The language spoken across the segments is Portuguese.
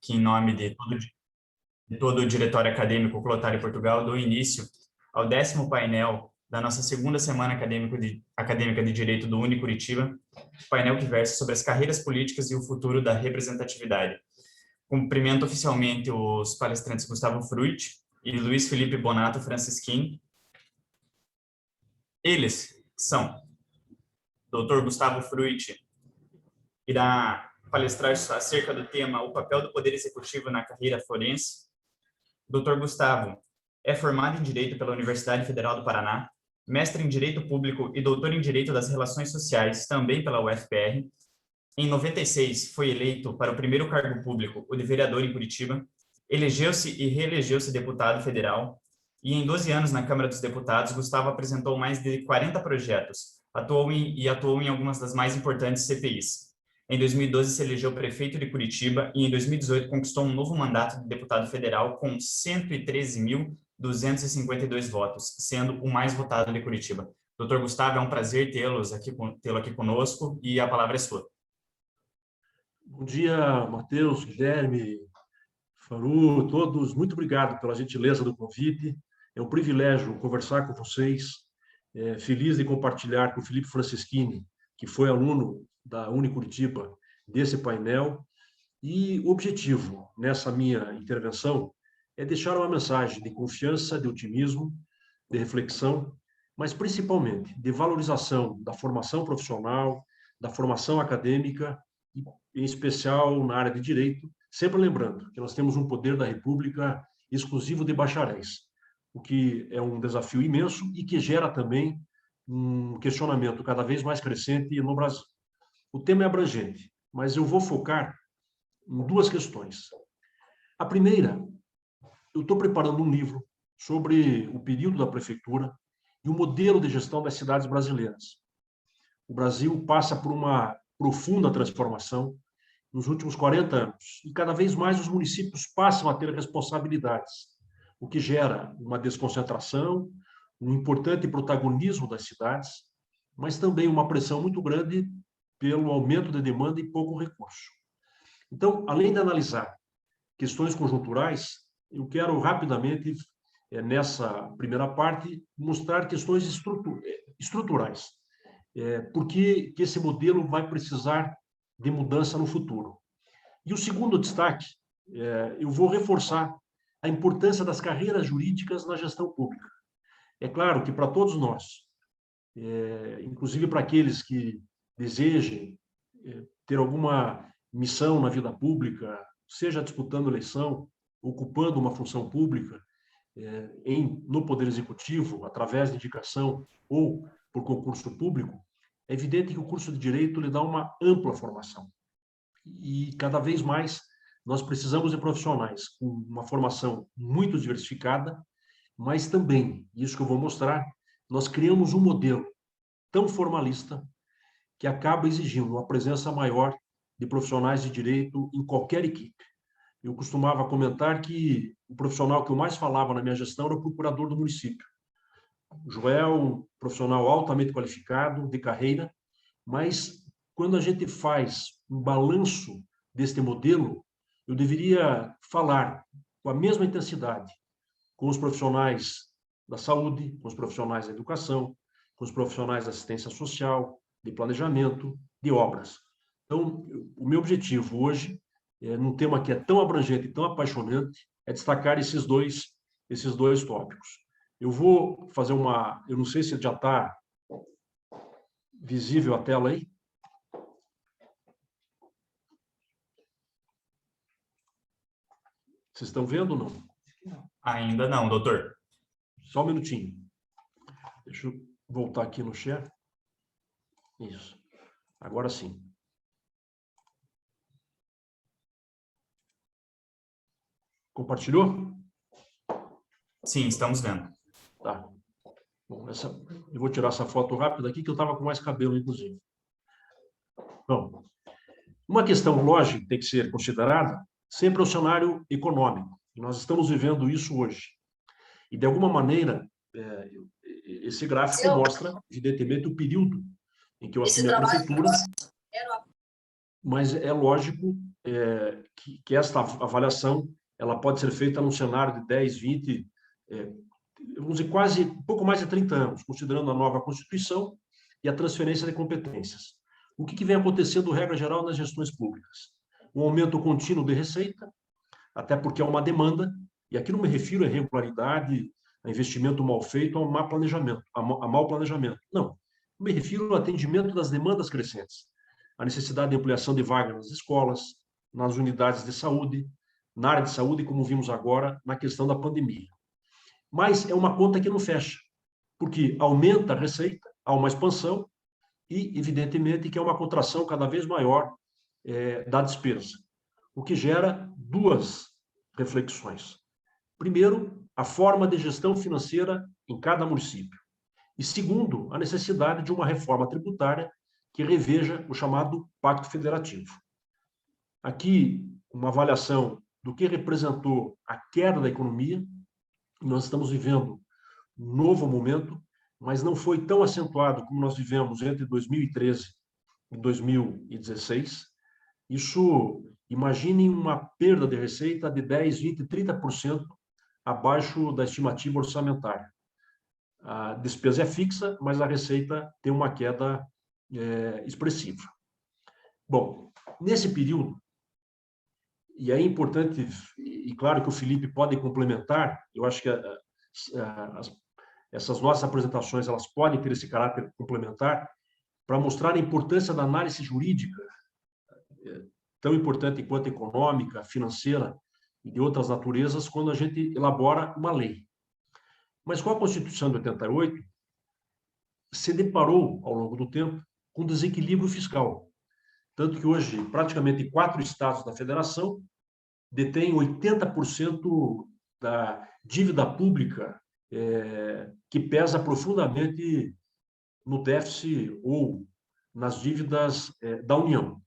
que, em nome de todo o diretório acadêmico Clotário Portugal, dou início ao 10º painel da nossa segunda semana acadêmica de Direito do Unicuritiba, painel que versa sobre as carreiras políticas e o futuro da representatividade. Cumprimento oficialmente os palestrantes Gustavo Fruit e Luiz Felipe Bonato Francisquim. Eles são: Dr. Gustavo Fruit irá palestrar acerca do tema o papel do Poder Executivo na carreira forense. Dr. Gustavo é formado em Direito pela Universidade Federal do Paraná, mestre em Direito Público e doutor em Direito das Relações Sociais, também pela UFPR. Em 96, foi eleito para o primeiro cargo público, o de vereador em Curitiba. Elegeu-se e reelegeu-se deputado federal. E em 12 anos na Câmara dos Deputados, Gustavo apresentou mais de 40 projetos, atuou em algumas das mais importantes CPIs. Em 2012, se elegeu prefeito de Curitiba e em 2018 conquistou um novo mandato de deputado federal com 113.252 votos, sendo o mais votado de Curitiba. Doutor Gustavo, é um prazer tê-lo aqui conosco e a palavra é sua. Bom dia, Matheus, Guilherme, Faru, todos. Muito obrigado pela gentileza do convite. É um privilégio conversar com vocês. Feliz de compartilhar com o Felipe Francisquini, que foi aluno da Unicuritiba, desse painel. E o objetivo nessa minha intervenção é deixar uma mensagem de confiança, de otimismo, de reflexão, mas principalmente de valorização da formação profissional, da formação acadêmica, em especial na área de direito, sempre lembrando que nós temos um poder da República exclusivo de bacharéis, o que é um desafio imenso e que gera também um questionamento cada vez mais crescente no Brasil. O tema é abrangente, mas eu vou focar em duas questões. A primeira, eu estou preparando um livro sobre o período da prefeitura e o modelo de gestão das cidades brasileiras. O Brasil passa por uma profunda transformação nos últimos 40 anos, e cada vez mais os municípios passam a ter responsabilidades, o que gera uma desconcentração, um importante protagonismo das cidades, mas também uma pressão muito grande pelo aumento da demanda e pouco recurso. Então, além de analisar questões conjunturais, eu quero rapidamente, nessa primeira parte, mostrar questões estruturais. Por que esse modelo vai precisar de mudança no futuro? E o segundo destaque, eu vou reforçar a importância das carreiras jurídicas na gestão pública. É claro que para todos nós, inclusive para aqueles que desejem ter alguma missão na vida pública, seja disputando eleição, ocupando uma função pública, no Poder Executivo, através de indicação ou por concurso público, é evidente que o curso de Direito lhe dá uma ampla formação. E cada vez mais nós precisamos de profissionais com uma formação muito diversificada, mas também, isso que eu vou mostrar, nós criamos um modelo tão formalista que acaba exigindo uma presença maior de profissionais de direito em qualquer equipe. Eu costumava comentar que o profissional que eu mais falava na minha gestão era o procurador do município. O Joel, um profissional altamente qualificado, de carreira, mas quando a gente faz um balanço deste modelo, eu deveria falar com a mesma intensidade com os profissionais da saúde, com os profissionais da educação, com os profissionais da assistência social, de planejamento, de obras. Então, o meu objetivo hoje, num tema que é tão abrangente e tão apaixonante, é destacar esses dois tópicos. Eu vou fazer eu não sei se já está visível a tela aí. Vocês estão vendo ou não? Ainda não, doutor. Só um minutinho. Deixa eu voltar aqui no share. Isso. Agora sim. Compartilhou? Sim, estamos vendo. Tá. Bom, eu vou tirar essa foto rápida aqui, que eu estava com mais cabelo, inclusive. Bom, uma questão lógica que tem que ser considerada sempre é o cenário econômico. Nós estamos vivendo isso hoje. E, de alguma maneira, esse gráfico mostra, evidentemente, o período em que eu assumi a prefeitura, mas é lógico que esta avaliação ela pode ser feita num cenário de 10, 20, vamos dizer, quase um pouco mais de 30 anos, considerando a nova Constituição e a transferência de competências. O que vem acontecendo, regra geral, nas gestões públicas? Um aumento contínuo de receita, até porque há uma demanda, e aqui não me refiro à irregularidade, a investimento mal feito, a mau planejamento, Não, me refiro ao atendimento das demandas crescentes, a necessidade de ampliação de vagas nas escolas, nas unidades de saúde, na área de saúde, como vimos agora na questão da pandemia. Mas é uma conta que não fecha, porque aumenta a receita, há uma expansão e, evidentemente, que é uma contração cada vez maior da despesa, o que gera duas reflexões. Primeiro, a forma de gestão financeira em cada município. E segundo, a necessidade de uma reforma tributária que reveja o chamado Pacto Federativo. Aqui, uma avaliação do que representou a queda da economia. Nós estamos vivendo um novo momento, mas não foi tão acentuado como nós vivemos entre 2013 e 2016. Isso, imaginem uma perda de receita de 10, 20, 30% abaixo da estimativa orçamentária. A despesa é fixa, mas a receita tem uma queda expressiva. Bom, nesse período, e é importante, e claro que o Felipe pode complementar, eu acho que essas nossas apresentações elas podem ter esse caráter complementar para mostrar a importância da análise jurídica, tão importante quanto econômica, financeira e de outras naturezas, quando a gente elabora uma lei. Mas com a Constituição de 88, se deparou, ao longo do tempo, com desequilíbrio fiscal. Tanto que hoje, praticamente 4 estados da federação detêm 80% da dívida pública que pesa profundamente no déficit ou nas dívidas da União.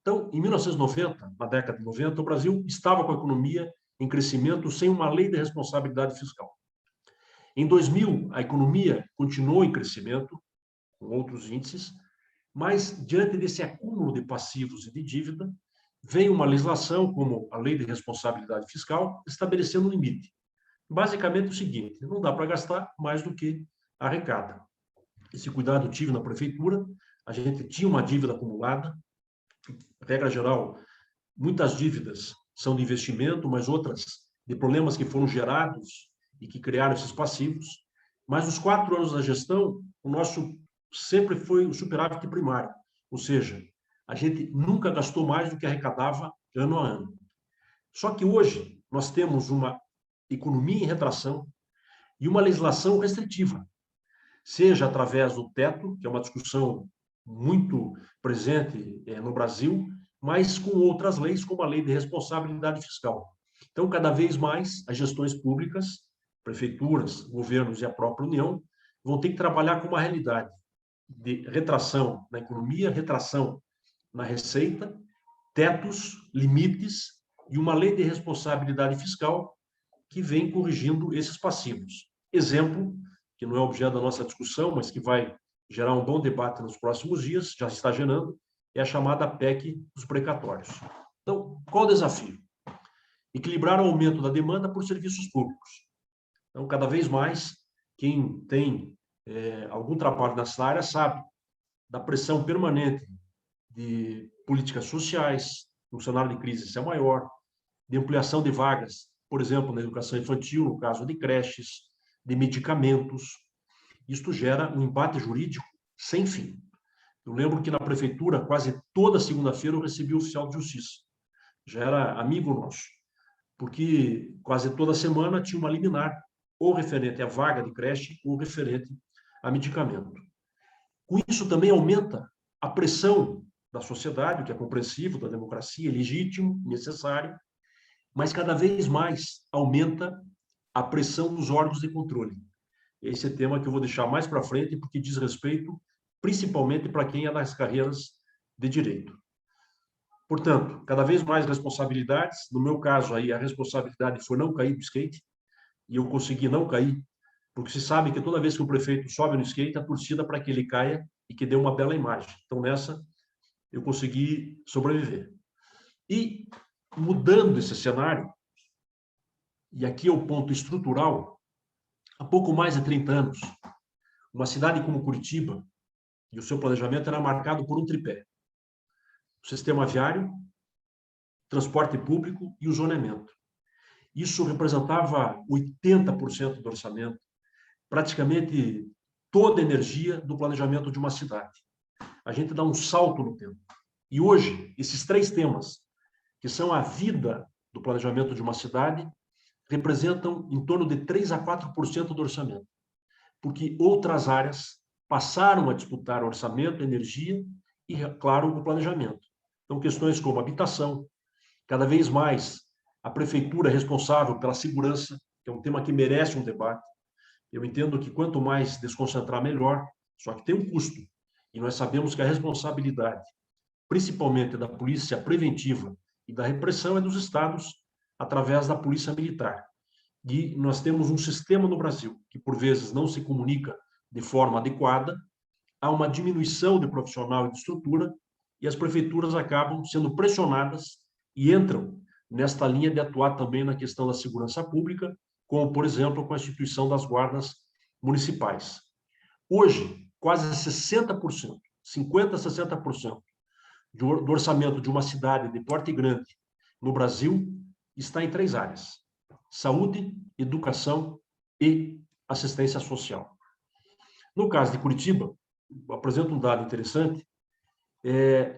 Então, em 1990, na década de 90, o Brasil estava com a economia em crescimento sem uma lei de responsabilidade fiscal. Em 2000, a economia continuou em crescimento, com outros índices, mas, diante desse acúmulo de passivos e de dívida, veio uma legislação, como a Lei de Responsabilidade Fiscal, estabelecendo um limite. Basicamente o seguinte: não dá para gastar mais do que arrecada. Esse cuidado tive na prefeitura, a gente tinha uma dívida acumulada, regra geral, muitas dívidas são de investimento, mas outras de problemas que foram gerados e que criaram esses passivos. Mas nos 4 anos da gestão, o nosso sempre foi o superávit primário, ou seja, a gente nunca gastou mais do que arrecadava ano a ano. Só que hoje nós temos uma economia em retração e uma legislação restritiva, seja através do teto, que é uma discussão muito presente no Brasil, mas com outras leis, como a Lei de Responsabilidade Fiscal. Então, cada vez mais, as gestões públicas, prefeituras, governos e a própria União, vão ter que trabalhar com uma realidade de retração na economia, retração na receita, tetos, limites e uma lei de responsabilidade fiscal que vem corrigindo esses passivos. Exemplo, que não é objeto da nossa discussão, mas que vai gerar um bom debate nos próximos dias, já está gerando, é a chamada PEC dos precatórios. Então, qual o desafio? Equilibrar o aumento da demanda por serviços públicos. Então, cada vez mais, quem tem algum trabalho nessa área sabe da pressão permanente de políticas sociais, no cenário de crise isso é maior, de ampliação de vagas, por exemplo, na educação infantil, no caso de creches, de medicamentos. Isto gera um embate jurídico sem fim. Eu lembro que na prefeitura, quase toda segunda-feira, eu recebi o oficial de justiça. Já era amigo nosso, porque quase toda semana tinha uma liminar, ou referente à vaga de creche, ou referente a medicamento. Com isso também aumenta a pressão da sociedade, o que é compreensível, da democracia, é legítimo, necessário, mas cada vez mais aumenta a pressão dos órgãos de controle. Esse é tema que eu vou deixar mais para frente, porque diz respeito principalmente para quem é das carreiras de direito. Portanto, cada vez mais responsabilidades. No meu caso, aí, a responsabilidade foi não cair do skate, e eu consegui não cair, porque se sabe que toda vez que o prefeito sobe no skate, a torcida para que ele caia e que dê uma bela imagem. Então, nessa, eu consegui sobreviver. E, mudando esse cenário, e aqui é o ponto estrutural, há pouco mais de 30 anos, uma cidade como Curitiba, e o seu planejamento era marcado por um tripé: o sistema viário, transporte público e o zoneamento. Isso representava 80% do orçamento, praticamente toda a energia do planejamento de uma cidade. A gente dá um salto no tempo. E hoje, esses três temas, que são a vida do planejamento de uma cidade, representam em torno de 3 a 4% do orçamento, porque outras áreas passaram a disputar orçamento, energia e, claro, o planejamento. Então, questões como habitação, cada vez mais a prefeitura é responsável pela segurança, que é um tema que merece um debate. Eu entendo que quanto mais desconcentrar, melhor, só que tem um custo. E nós sabemos que a responsabilidade, principalmente da polícia preventiva e da repressão, é dos estados, através da polícia militar. E nós temos um sistema no Brasil que, por vezes, não se comunica de forma adequada, há uma diminuição de profissional e de estrutura, e as prefeituras acabam sendo pressionadas e entram nesta linha de atuar também na questão da segurança pública, como, por exemplo, com a instituição das guardas municipais. Hoje, quase 60%, 50% a 60% do orçamento de uma cidade de porte grande no Brasil está em três áreas: saúde, educação e assistência social. No caso de Curitiba, apresento um dado interessante.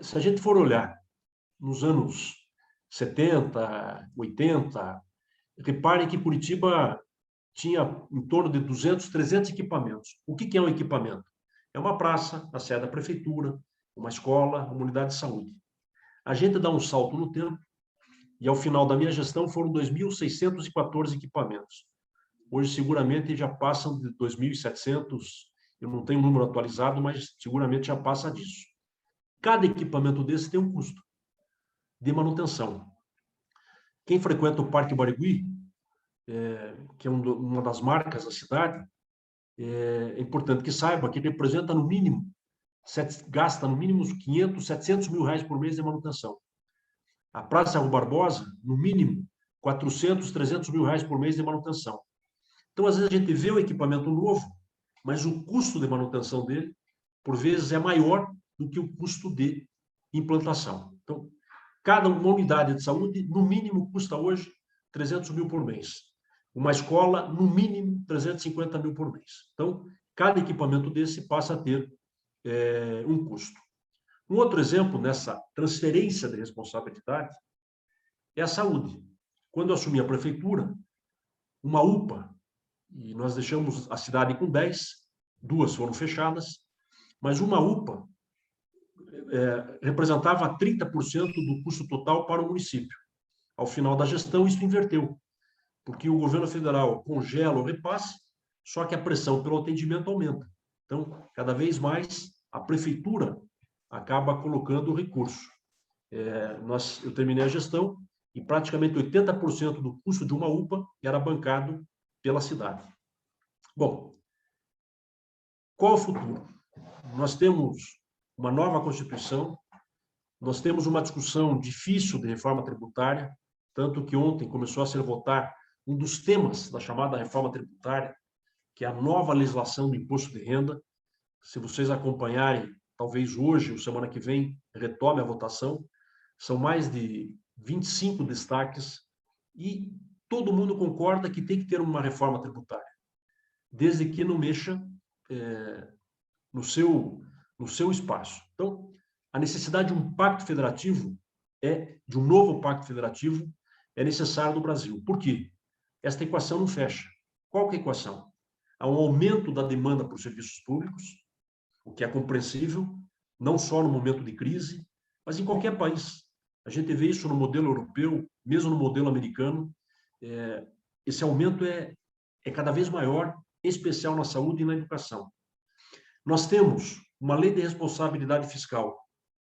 Se a gente for olhar nos anos 70, 80, reparem que Curitiba tinha em torno de 200, 300 equipamentos. O que é um equipamento? É uma praça, a sede da prefeitura, uma escola, uma unidade de saúde. A gente dá um salto no tempo e, ao final da minha gestão, foram 2.614 equipamentos. Hoje, seguramente, já passam de 2.700, eu não tenho o número atualizado, mas seguramente já passa disso. Cada equipamento desse tem um custo de manutenção. Quem frequenta o Parque Barigui, que é uma das marcas da cidade, é importante que saiba que representa, no mínimo, gasta no mínimo uns 500, 700 mil reais por mês de manutenção. A Praça Rua Barbosa, no mínimo, 400, 300 mil reais por mês de manutenção. Então, às vezes, a gente vê o equipamento novo, mas o custo de manutenção dele, por vezes, é maior do que o custo de implantação. Então, cada uma unidade de saúde, no mínimo, custa hoje 300 mil por mês. Uma escola, no mínimo, 350 mil por mês. Então, cada equipamento desse passa a ter um custo. Um outro exemplo nessa transferência de responsabilidade é a saúde. Quando eu assumi a prefeitura, uma UPA, e nós deixamos a cidade com 10, 2 foram fechadas, mas uma UPA representava 30% do custo total para o município. Ao final da gestão, isso inverteu, porque o governo federal congela o repasse, só que a pressão pelo atendimento aumenta. Então, cada vez mais, a prefeitura acaba colocando o recurso. Eu terminei a gestão e praticamente 80% do custo de uma UPA era bancado pela cidade. Bom, qual é o futuro? Nós temos uma nova Constituição, nós temos uma discussão difícil de reforma tributária, tanto que ontem começou a ser votado um dos temas da chamada reforma tributária, que é a nova legislação do imposto de renda. Se vocês acompanharem, talvez hoje ou semana que vem, retome a votação. São mais de 25 destaques e todo mundo concorda que tem que ter uma reforma tributária, desde que não mexa no seu espaço. Então, a necessidade de um pacto federativo, de um novo pacto federativo, é necessário no Brasil. Por quê? Esta equação não fecha. Qual que é a equação? Há um aumento da demanda por serviços públicos, o que é compreensível, não só no momento de crise, mas em qualquer país. A gente vê isso no modelo europeu, mesmo no modelo americano. Esse aumento é cada vez maior, em especial na saúde e na educação. Nós temos uma lei de responsabilidade fiscal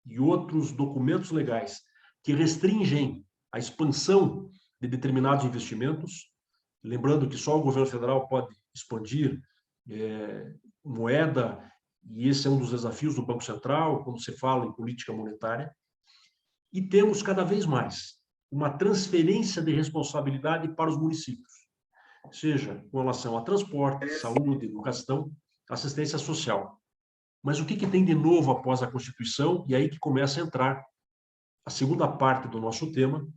e outros documentos legais que restringem a expansão de determinados investimentos, lembrando que só o governo federal pode expandir moeda, e esse é um dos desafios do Banco Central, quando se fala em política monetária. E temos cada vez mais uma transferência de responsabilidade para os municípios, seja com relação a transporte, saúde, educação, assistência social. Mas o que tem de novo após a Constituição? E aí que começa a entrar a segunda parte do nosso tema,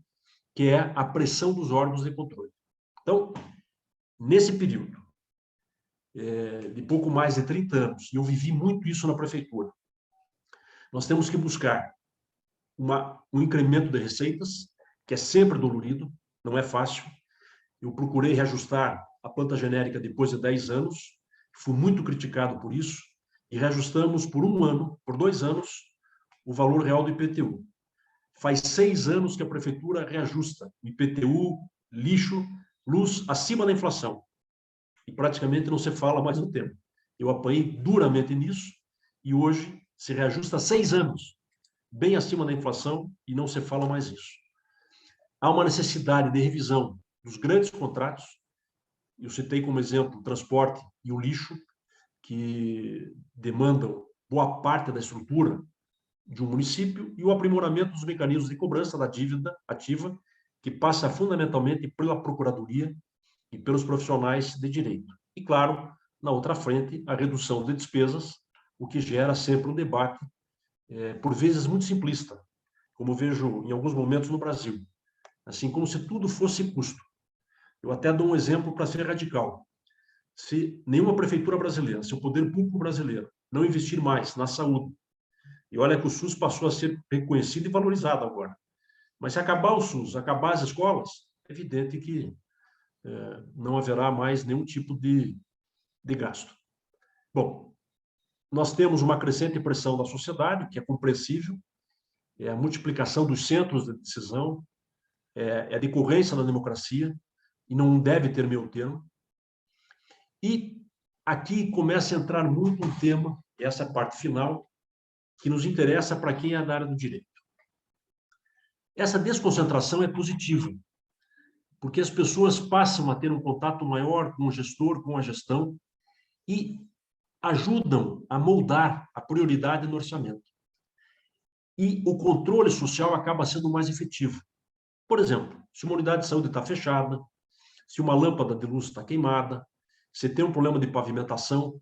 que é a pressão dos órgãos de controle. Então, nesse período de pouco mais de 30 anos, e eu vivi muito isso na prefeitura, nós temos que buscar um incremento de receitas, que é sempre dolorido, não é fácil. Eu procurei reajustar a planta genérica depois de 10 anos, fui muito criticado por isso, e reajustamos por 1 ano, por 2 anos, o valor real do IPTU. Faz 6 anos que a prefeitura reajusta o IPTU, lixo, luz, acima da inflação. E praticamente não se fala mais no tema. Eu apanhei duramente nisso, e hoje se reajusta há 6 anos, bem acima da inflação, e não se fala mais isso. Há uma necessidade de revisão dos grandes contratos. Eu citei como exemplo o transporte e o lixo, que demandam boa parte da estrutura de um município, e o aprimoramento dos mecanismos de cobrança da dívida ativa, que passa fundamentalmente pela Procuradoria e pelos profissionais de direito. E, claro, na outra frente, a redução de despesas, o que gera sempre um debate, por vezes muito simplista, como vejo em alguns momentos no Brasil, assim como se tudo fosse custo. Eu até dou um exemplo para ser radical. Se nenhuma prefeitura brasileira, se o poder público brasileiro não investir mais na saúde, e olha que o SUS passou a ser reconhecido e valorizado agora, mas se acabar o SUS, acabar as escolas, é evidente que não haverá mais nenhum tipo de gasto. Bom, nós temos uma crescente pressão da sociedade, que é compreensível, é a multiplicação dos centros de decisão, é a decorrência da democracia, e não deve ter meio termo. E aqui começa a entrar muito um tema, essa parte final, que nos interessa para quem é da área do direito. Essa desconcentração é positiva, porque as pessoas passam a ter um contato maior com o gestor, com a gestão, e ajudam a moldar a prioridade no orçamento. E o controle social acaba sendo mais efetivo. Por exemplo, se uma unidade de saúde está fechada, se uma lâmpada de luz está queimada, se tem um problema de pavimentação,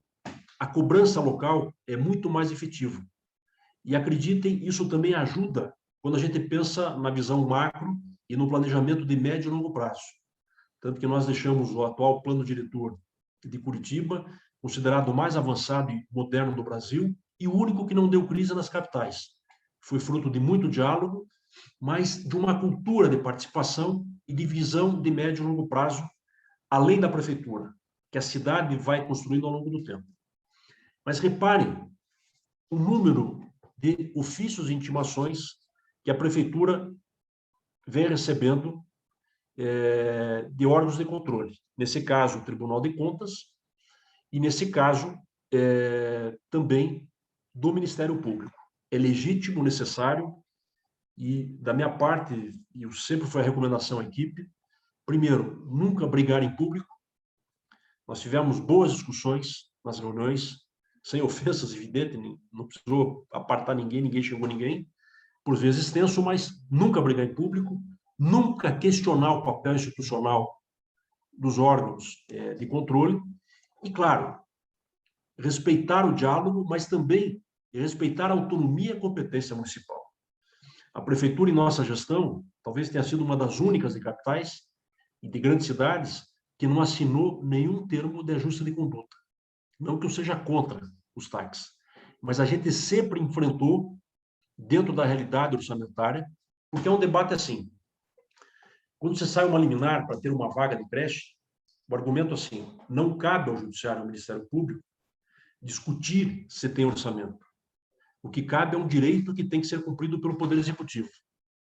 a cobrança local é muito mais efetiva. E acreditem, isso também ajuda quando a gente pensa na visão macro e no planejamento de médio e longo prazo. Tanto que nós deixamos o atual plano diretor de Curitiba considerado o mais avançado e moderno do Brasil, e o único que não deu crise nas capitais. Foi fruto de muito diálogo, mas de uma cultura de participação e de visão de médio e longo prazo, além da prefeitura, que a cidade vai construindo ao longo do tempo. Mas reparem o número de ofícios e intimações que a prefeitura vem recebendo de órgãos de controle. Nesse caso, o Tribunal de Contas, e nesse caso, também do Ministério Público. É legítimo, necessário, e da minha parte, e sempre foi a recomendação à equipe, primeiro, nunca brigar em público. Nós tivemos boas discussões nas reuniões, sem ofensas, evidente, não precisou apartar ninguém, ninguém chegou a ninguém, por vezes tenso, mas nunca brigar em público, nunca questionar o papel institucional dos órgãos de controle, e, claro, respeitar o diálogo, mas também respeitar a autonomia e a competência municipal. A prefeitura, em nossa gestão, talvez tenha sido uma das únicas de capitais e de grandes cidades que não assinou nenhum termo de ajuste de conduta. Não que eu seja contra os TACs, mas a gente sempre enfrentou dentro da realidade orçamentária, porque é um debate assim. Quando você sai uma liminar para ter uma vaga de creche, o argumento é assim: não cabe ao Judiciário, ao Ministério Público, discutir se tem orçamento. O que cabe é um direito que tem que ser cumprido pelo Poder Executivo.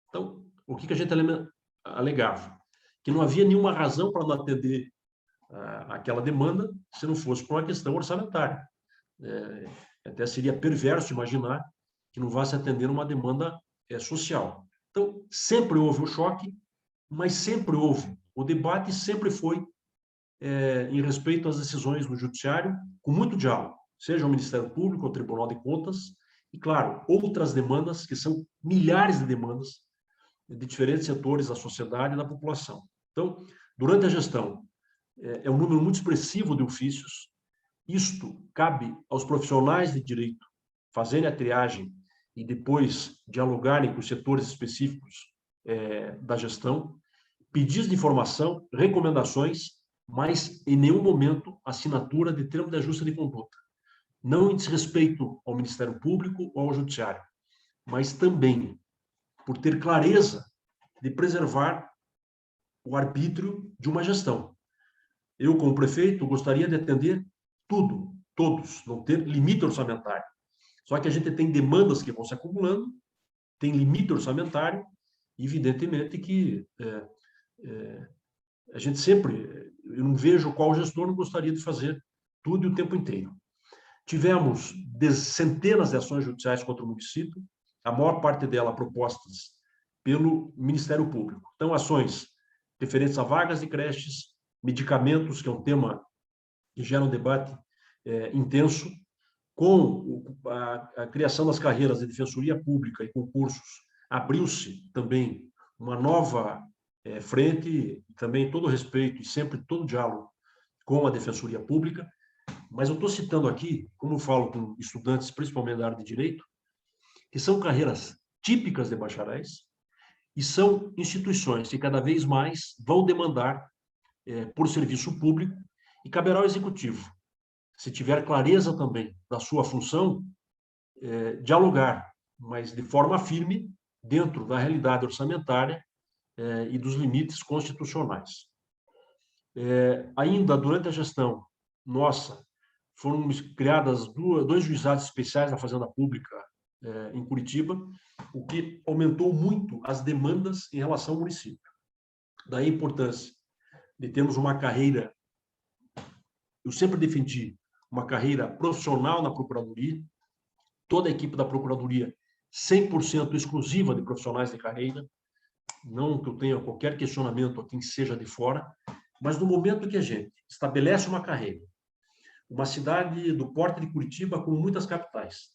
Então, o que a gente alegava? Que não havia nenhuma razão para não atender aquela demanda se não fosse por uma questão orçamentária. Até seria perverso imaginar que não vá se atender uma demanda social. Então, sempre houve o choque, mas sempre houve. O debate sempre foi em respeito às decisões do Judiciário, com muito diálogo, seja o Ministério Público, o Tribunal de Contas, e, claro, outras demandas, que são milhares de demandas de diferentes setores da sociedade e da população. Então, durante a gestão, é um número muito expressivo de ofícios. Isto cabe aos profissionais de direito fazerem a triagem e depois dialogarem com os setores específicos da gestão, pedidos de informação, recomendações, mas em nenhum momento assinatura de termo de ajuste de conduta. Não em desrespeito ao Ministério Público ou ao Judiciário, mas também por ter clareza de preservar o arbítrio de uma gestão. Eu, como prefeito, gostaria de atender tudo, todos, não ter limite orçamentário. Só que a gente tem demandas que vão se acumulando, tem limite orçamentário, e evidentemente que a gente sempre, eu não vejo qual gestor não gostaria de fazer tudo e o tempo inteiro. Tivemos centenas de ações judiciais contra o município, a maior parte delas propostas pelo Ministério Público. Então, ações referentes a vagas de creches, medicamentos, que é um tema que gera um debate intenso, com a criação das carreiras de defensoria pública e concursos, abriu-se também uma nova frente, também todo respeito e sempre todo diálogo com a defensoria pública. Mas eu estou citando aqui, como eu falo com estudantes, principalmente da área de direito, que são carreiras típicas de bacharéis e são instituições que cada vez mais vão demandar por serviço público, e caberá ao executivo, se tiver clareza também da sua função, dialogar, mas de forma firme, dentro da realidade orçamentária e dos limites constitucionais. Ainda durante a gestão nossa, foram criadas dois juizados especiais da Fazenda Pública em Curitiba, o que aumentou muito as demandas em relação ao município. Daí a importância de termos uma carreira, eu sempre defendi uma carreira profissional na Procuradoria, toda a equipe da Procuradoria 100% exclusiva de profissionais de carreira, não que eu tenha qualquer questionamento a quem seja de fora, mas no momento que a gente estabelece uma carreira, uma cidade do porte de Curitiba, como muitas capitais,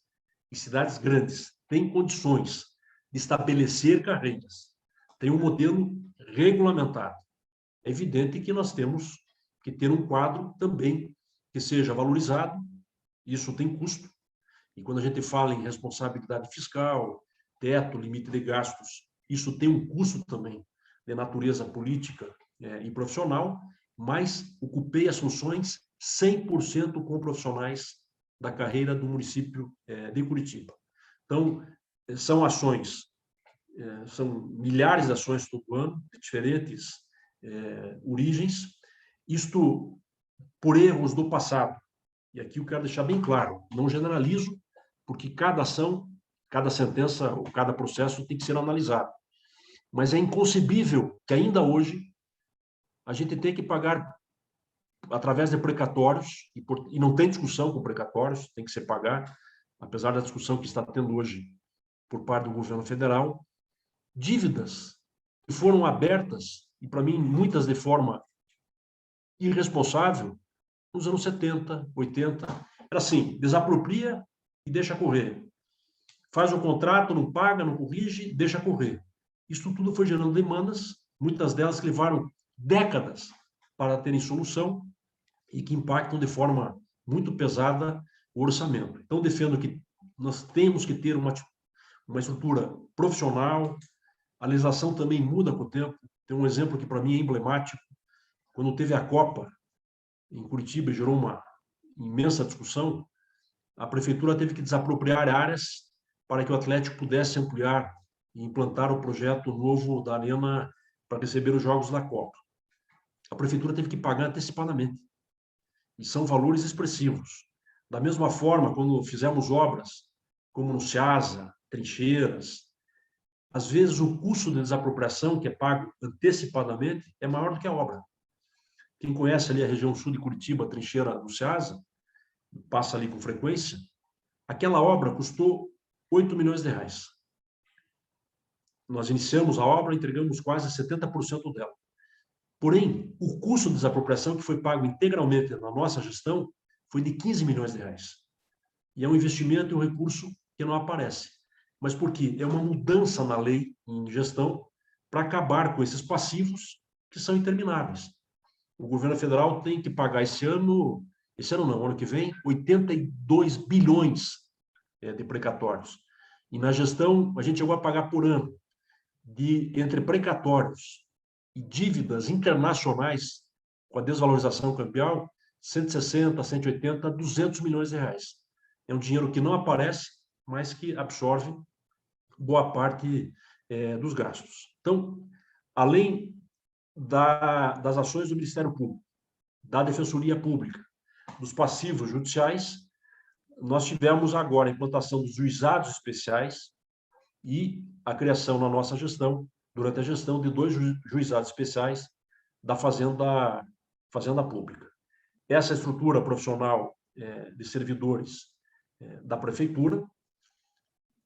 e cidades grandes, tem condições de estabelecer carreiras, tem um modelo regulamentado. É evidente que nós temos que ter um quadro também que seja valorizado, isso tem custo, e quando a gente fala em responsabilidade fiscal, teto, limite de gastos, isso tem um custo também de natureza política e profissional, mas ocupei as funções 100% com profissionais da carreira do município de Curitiba. Então, são ações, são milhares de ações todo ano, de diferentes origens, isto por erros do passado. E aqui eu quero deixar bem claro, não generalizo, porque cada ação, cada sentença, ou cada processo tem que ser analisado. Mas é inconcebível que ainda hoje a gente tenha que pagar através de precatórios, e não tem discussão com precatórios, tem que ser pagar, apesar da discussão que está tendo hoje por parte do governo federal, dívidas que foram abertas, e para mim muitas de forma irresponsável, nos anos 70, 80, era assim, desapropria e deixa correr. Faz o contrato, não paga, não corrige, deixa correr. Isso tudo foi gerando demandas, muitas delas que levaram décadas para terem solução e que impactam de forma muito pesada o orçamento. Então, defendo que nós temos que ter uma estrutura profissional, a legislação também muda com o tempo. Tem um exemplo que para mim é emblemático. Quando teve a Copa em Curitiba, gerou uma imensa discussão, a prefeitura teve que desapropriar áreas para que o Atlético pudesse ampliar e implantar o projeto novo da Arena para receber os jogos da Copa. A prefeitura teve que pagar antecipadamente. E são valores expressivos. Da mesma forma, quando fizemos obras, como no Ceasa, trincheiras, às vezes o custo de desapropriação, que é pago antecipadamente, é maior do que a obra. Quem conhece ali a região sul de Curitiba, a trincheira do Ceasa, passa ali com frequência, aquela obra custou 8 milhões de reais. Nós iniciamos a obra, entregamos quase 70% dela. Porém, o custo de desapropriação que foi pago integralmente na nossa gestão foi de 15 milhões de reais. E é um investimento e um recurso que não aparece. Mas por quê? É uma mudança na lei em gestão para acabar com esses passivos que são intermináveis. O governo federal tem que pagar esse ano não, ano que vem, 82 bilhões de precatórios. E na gestão, a gente chegou a pagar por ano, entre precatórios e dívidas internacionais, com a desvalorização cambial, 160, 180, 200 milhões de reais. É um dinheiro que não aparece, mas que absorve boa parte dos gastos. Então, além das ações do Ministério Público, da Defensoria Pública, dos passivos judiciais, nós tivemos agora a implantação dos juizados especiais e a criação na nossa gestão, durante a gestão, de 2 juizados especiais da Fazenda Pública. Essa estrutura profissional de servidores da Prefeitura,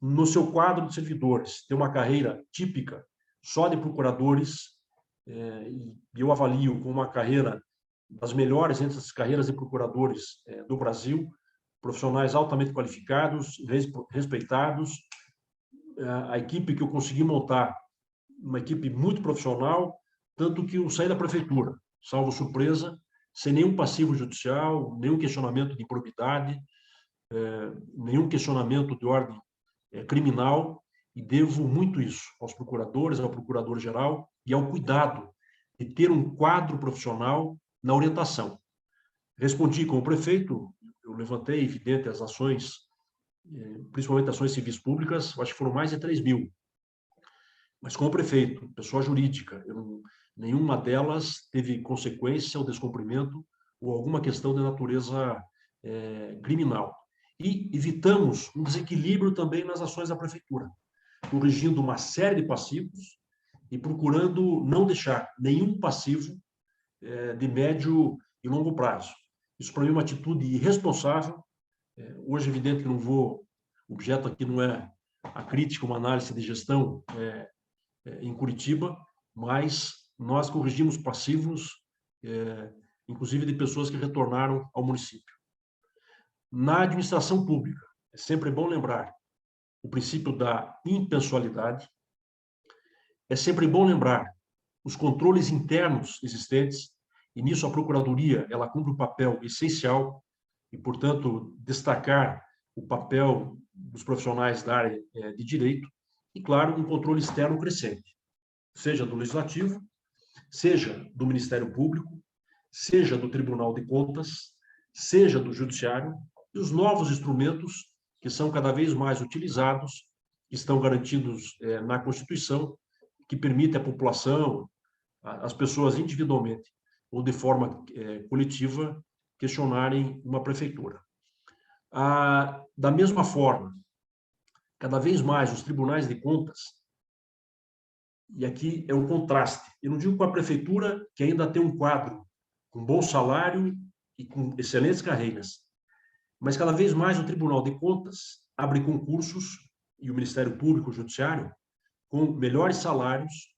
no seu quadro de servidores, tem uma carreira típica só de procuradores, e eu avalio como uma carreira das melhores entre as carreiras de procuradores do Brasil, profissionais altamente qualificados, respeitados. A equipe que eu consegui montar, uma equipe muito profissional, tanto que eu saí da prefeitura, salvo surpresa, sem nenhum passivo judicial, nenhum questionamento de improbidade, nenhum questionamento de ordem criminal, e devo muito isso aos procuradores, ao procurador-geral e ao cuidado de ter um quadro profissional na orientação. Respondi como prefeito, eu levantei, evidente, as ações, principalmente ações civis públicas, acho que foram mais de 3.000. Mas como prefeito, pessoa jurídica, nenhuma delas teve consequência ou descumprimento ou alguma questão de natureza criminal. E evitamos um desequilíbrio também nas ações da prefeitura, corrigindo uma série de passivos e procurando não deixar nenhum passivo de médio e longo prazo. Isso, para mim, é uma atitude irresponsável. Hoje, é evidente que não vou... O objeto aqui não é a crítica, uma análise de gestão em Curitiba, mas nós corrigimos passivos, inclusive de pessoas que retornaram ao município. Na administração pública, é sempre bom lembrar o princípio da impessoalidade, é sempre bom lembrar os controles internos existentes, e nisso a Procuradoria ela cumpre um papel essencial, e, portanto, destacar o papel dos profissionais da área de direito, e, claro, um controle externo crescente, seja do Legislativo, seja do Ministério Público, seja do Tribunal de Contas, seja do Judiciário, e os novos instrumentos que são cada vez mais utilizados, que estão garantidos na Constituição, que permite à população, às pessoas individualmente ou de forma coletiva, questionarem uma prefeitura. Da mesma forma, cada vez mais os tribunais de contas, e aqui é um contraste, eu não digo com a prefeitura, que ainda tem um quadro com bom salário e com excelentes carreiras, mas cada vez mais o Tribunal de Contas abre concursos, e o Ministério Público, o Judiciário, com melhores salários.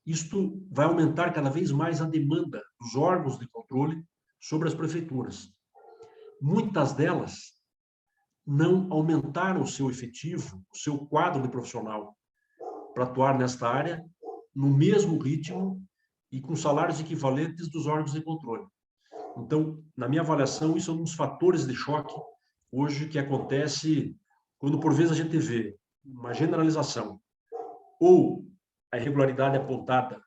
Isto vai aumentar cada vez mais a demanda dos órgãos de controle sobre as prefeituras. Muitas delas não aumentaram o seu efetivo, o seu quadro de profissional para atuar nesta área no mesmo ritmo e com salários equivalentes dos órgãos de controle. Então, na minha avaliação, isso é um dos fatores de choque hoje que acontece quando, por vezes, a gente vê uma generalização ou a irregularidade apontada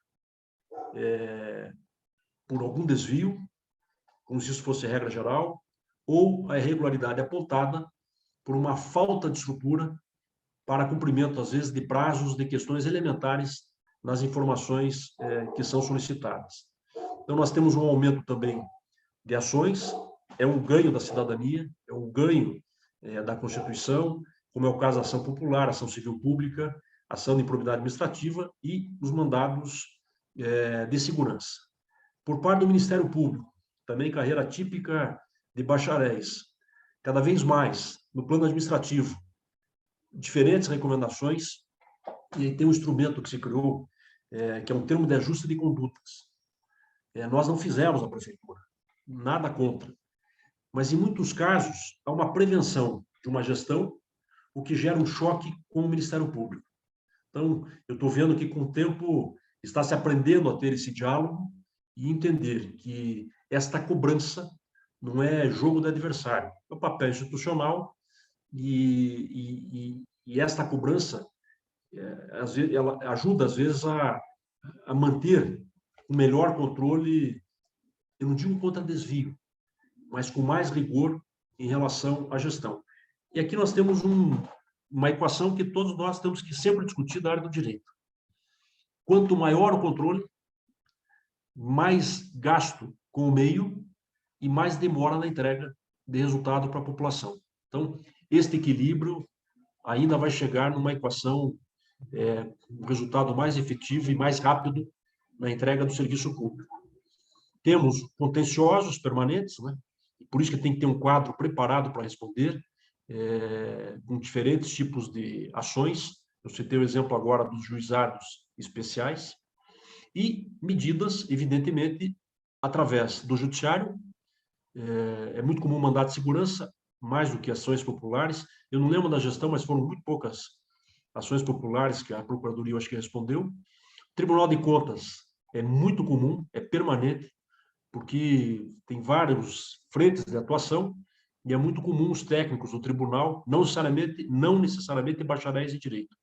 por algum desvio, como se isso fosse regra geral, ou a irregularidade apontada por uma falta de estrutura para cumprimento, às vezes, de prazos de questões elementares nas informações que são solicitadas. Então, nós temos um aumento também de ações, é um ganho da cidadania, é um ganho da Constituição, como é o caso da ação popular, ação civil pública, ação de improbidade administrativa e os mandados de segurança. Por parte do Ministério Público, também carreira típica de bacharéis, cada vez mais, no plano administrativo, diferentes recomendações, e aí tem um instrumento que se criou, que é um termo de ajuste de condutas. Nós não fizemos a prefeitura, nada contra, mas em muitos casos há uma prevenção de uma gestão o que gera um choque com o Ministério Público. Então, eu estou vendo que, com o tempo, está se aprendendo a ter esse diálogo e entender que esta cobrança não é jogo do adversário, é o papel institucional e esta cobrança, às vezes, ela ajuda, às vezes, a manter o melhor controle, eu não digo contra desvio, mas com mais rigor em relação à gestão. E aqui nós temos uma equação que todos nós temos que sempre discutir da área do direito. Quanto maior o controle, mais gasto com o meio e mais demora na entrega de resultado para a população. Então, este equilíbrio ainda vai chegar numa equação, um resultado mais efetivo e mais rápido na entrega do serviço público. Temos contenciosos permanentes, né? Por isso que tem que ter um quadro preparado para responder, com diferentes tipos de ações. Eu citei o exemplo agora dos juizados especiais, e medidas, evidentemente, através do judiciário. É muito comum mandato de segurança, mais do que ações populares. Eu não lembro da gestão, mas foram muito poucas ações populares que a Procuradoria, eu acho que respondeu. Tribunal de Contas é muito comum, é permanente, porque tem vários frentes de atuação e é muito comum os técnicos do tribunal, não necessariamente bacharéis em direito,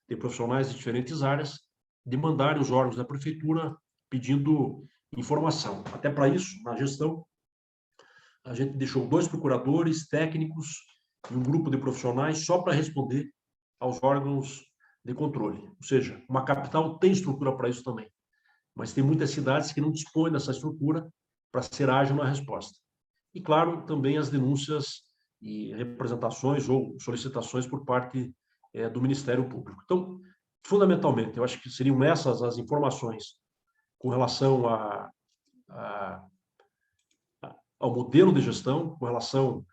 ter profissionais de diferentes áreas, demandarem os órgãos da prefeitura pedindo informação. Até para isso, na gestão, a gente deixou 2 procuradores técnicos e um grupo de profissionais só para responder aos órgãos de controle. Ou seja, uma capital tem estrutura para isso também, mas tem muitas cidades que não dispõem dessa estrutura para ser ágil na resposta. E, claro, também as denúncias e representações ou solicitações por parte do Ministério Público. Então, fundamentalmente, eu acho que seriam essas as informações com relação ao modelo de gestão, com relação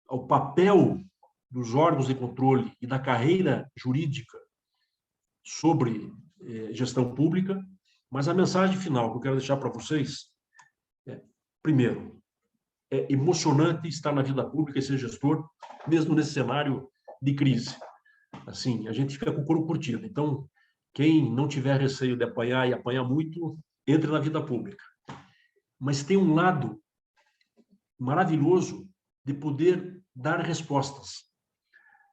ao papel dos órgãos de controle e da carreira jurídica sobre gestão pública. Mas a mensagem final que eu quero deixar para vocês é, primeiro, é emocionante estar na vida pública e ser gestor, mesmo nesse cenário de crise. Assim, a gente fica com o couro curtido. Então, quem não tiver receio de apanhar e apanhar muito, entre na vida pública. Mas tem um lado maravilhoso de poder dar respostas.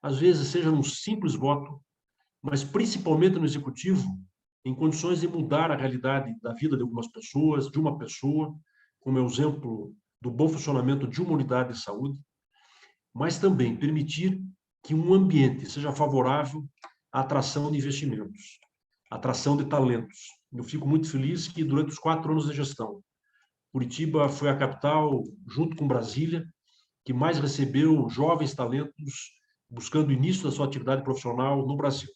Às vezes, seja num simples voto, mas principalmente no executivo, em condições de mudar a realidade da vida de algumas pessoas, de uma pessoa, como é o exemplo do bom funcionamento de uma unidade de saúde, mas também permitir que um ambiente seja favorável à atração de investimentos, atração de talentos. Eu fico muito feliz que, durante os 4 anos de gestão, Curitiba foi a capital, junto com Brasília, que mais recebeu jovens talentos buscando o início da sua atividade profissional no Brasil.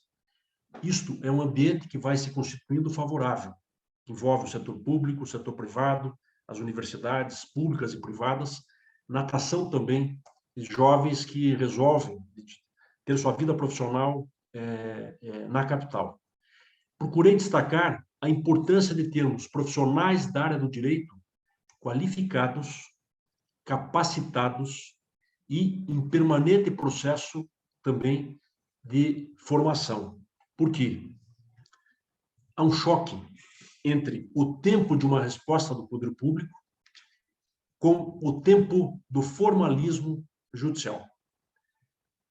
Isto é um ambiente que vai se constituindo favorável, que envolve o setor público, o setor privado, as universidades públicas e privadas, na atração também de jovens que resolvem ter sua vida profissional na capital. Procurei destacar a importância de termos profissionais da área do direito qualificados, capacitados e em permanente processo também de formação. Por quê? Há um choque entre o tempo de uma resposta do poder público com o tempo do formalismo judicial.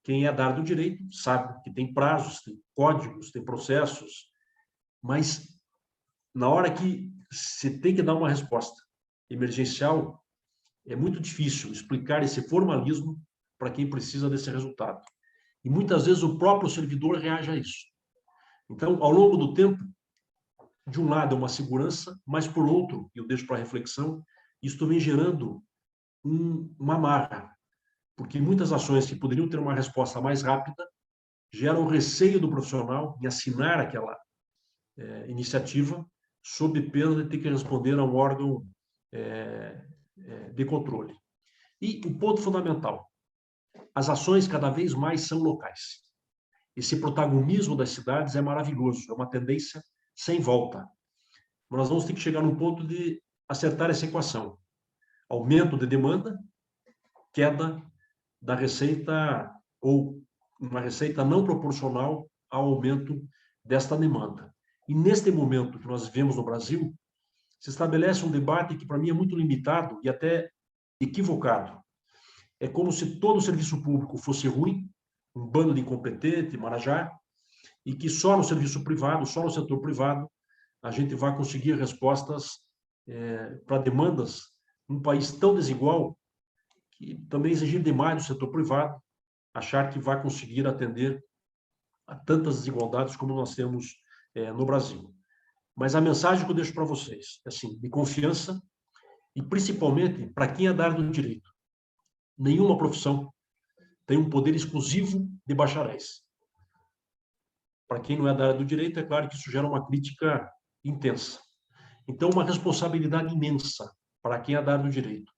Quem é da área do direito sabe que tem prazos, tem códigos, tem processos, mas na hora que se tem que dar uma resposta emergencial, é muito difícil explicar esse formalismo para quem precisa desse resultado. E muitas vezes o próprio servidor reage a isso. Então, ao longo do tempo, de um lado é uma segurança, mas por outro, eu deixo para reflexão, isso vem gerando uma marra, porque muitas ações que poderiam ter uma resposta mais rápida geram receio do profissional em assinar aquela iniciativa, sob pena de ter que responder a um órgão de controle. E o ponto fundamental, as ações cada vez mais são locais. Esse protagonismo das cidades é maravilhoso, é uma tendência sem volta. Mas nós vamos ter que chegar num ponto de acertar essa equação. Aumento de demanda, queda da receita ou uma receita não proporcional ao aumento desta demanda. E neste momento que nós vivemos no Brasil, se estabelece um debate que para mim é muito limitado e até equivocado. É como se todo o serviço público fosse ruim, um bando de incompetente, marajá, e que só no serviço privado, só no setor privado, a gente vai conseguir respostas para demandas num país tão desigual que também exigir demais do setor privado, achar que vai conseguir atender a tantas desigualdades como nós temos no Brasil. Mas a mensagem que eu deixo para vocês é assim, de confiança e principalmente para quem é da área do direito. Nenhuma profissão tem um poder exclusivo de bacharéis. Para quem não é da área do direito, é claro que isso gera uma crítica intensa. Então, uma responsabilidade imensa para quem é da área do direito.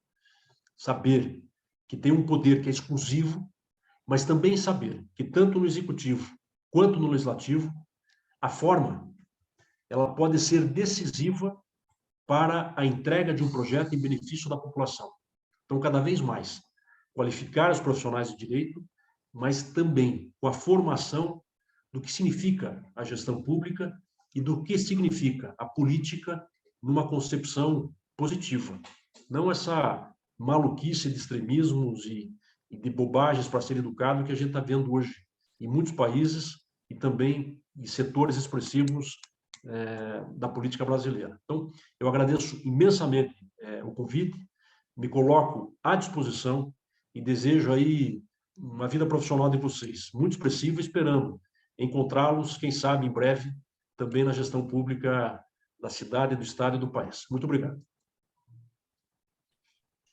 Saber que tem um poder que é exclusivo, mas também saber que tanto no executivo quanto no legislativo, a forma ela pode ser decisiva para a entrega de um projeto em benefício da população. Então, cada vez mais, qualificar os profissionais de direito, mas também com a formação do que significa a gestão pública e do que significa a política numa concepção positiva. Não essa maluquice de extremismos e de bobagens para ser educado que a gente está vendo hoje em muitos países e também em setores expressivos da política brasileira. Então, eu agradeço imensamente o convite, me coloco à disposição e desejo aí uma vida profissional de vocês, muito expressiva, esperando encontrá-los, quem sabe, em breve, também na gestão pública da cidade, do estado e do país. Muito obrigado.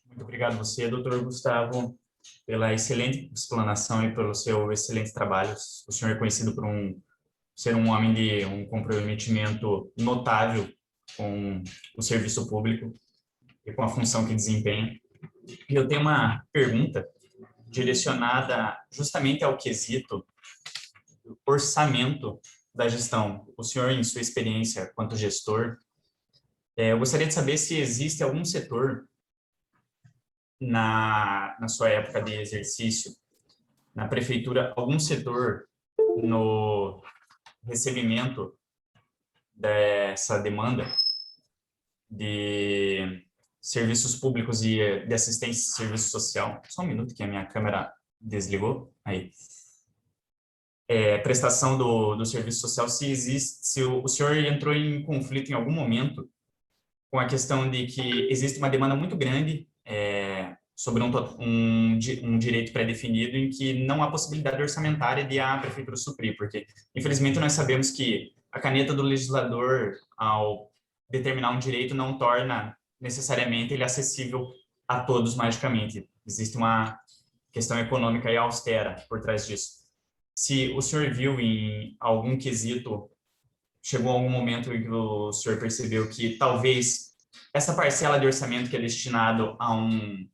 Muito obrigado a você, doutor Gustavo, pela excelente explanação e pelo seu excelente trabalho. O senhor é conhecido por ser um homem de um comprometimento notável com o serviço público e com a função que desempenha. E eu tenho uma pergunta direcionada justamente ao quesito orçamento da gestão. O senhor, em sua experiência quanto gestor, eu gostaria de saber se existe algum setor na sua época de exercício, na prefeitura, algum setor no recebimento dessa demanda de serviços públicos e de assistência e serviço social. Só um minuto que a minha câmera desligou. Aí. Prestação do serviço social, se existe, se o senhor entrou em conflito em algum momento com a questão de que existe uma demanda muito grande sobre um direito pré-definido em que não há possibilidade orçamentária de a prefeitura suprir, porque, infelizmente, nós sabemos que a caneta do legislador, ao determinar um direito, não torna necessariamente ele acessível a todos magicamente. Existe uma questão econômica e austera por trás disso. Se o senhor viu em algum quesito, chegou algum momento em que o senhor percebeu que talvez essa parcela de orçamento que é destinado a um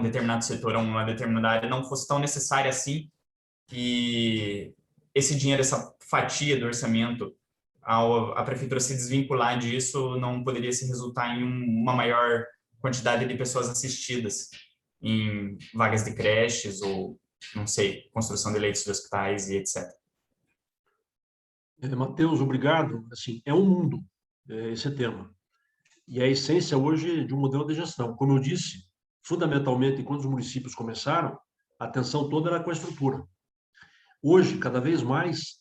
determinado setor, a uma determinada área, não fosse tão necessária assim, e esse dinheiro, essa fatia do orçamento, a prefeitura se desvincular disso, não poderia se resultar em uma maior quantidade de pessoas assistidas em vagas de creches ou, não sei, construção de leitos de hospitais e etc. Matheus, obrigado. Assim, é um mundo esse tema. E é a essência hoje de um modelo de gestão. Como eu disse, fundamentalmente, quando os municípios começaram, a atenção toda era com a estrutura. Hoje, cada vez mais,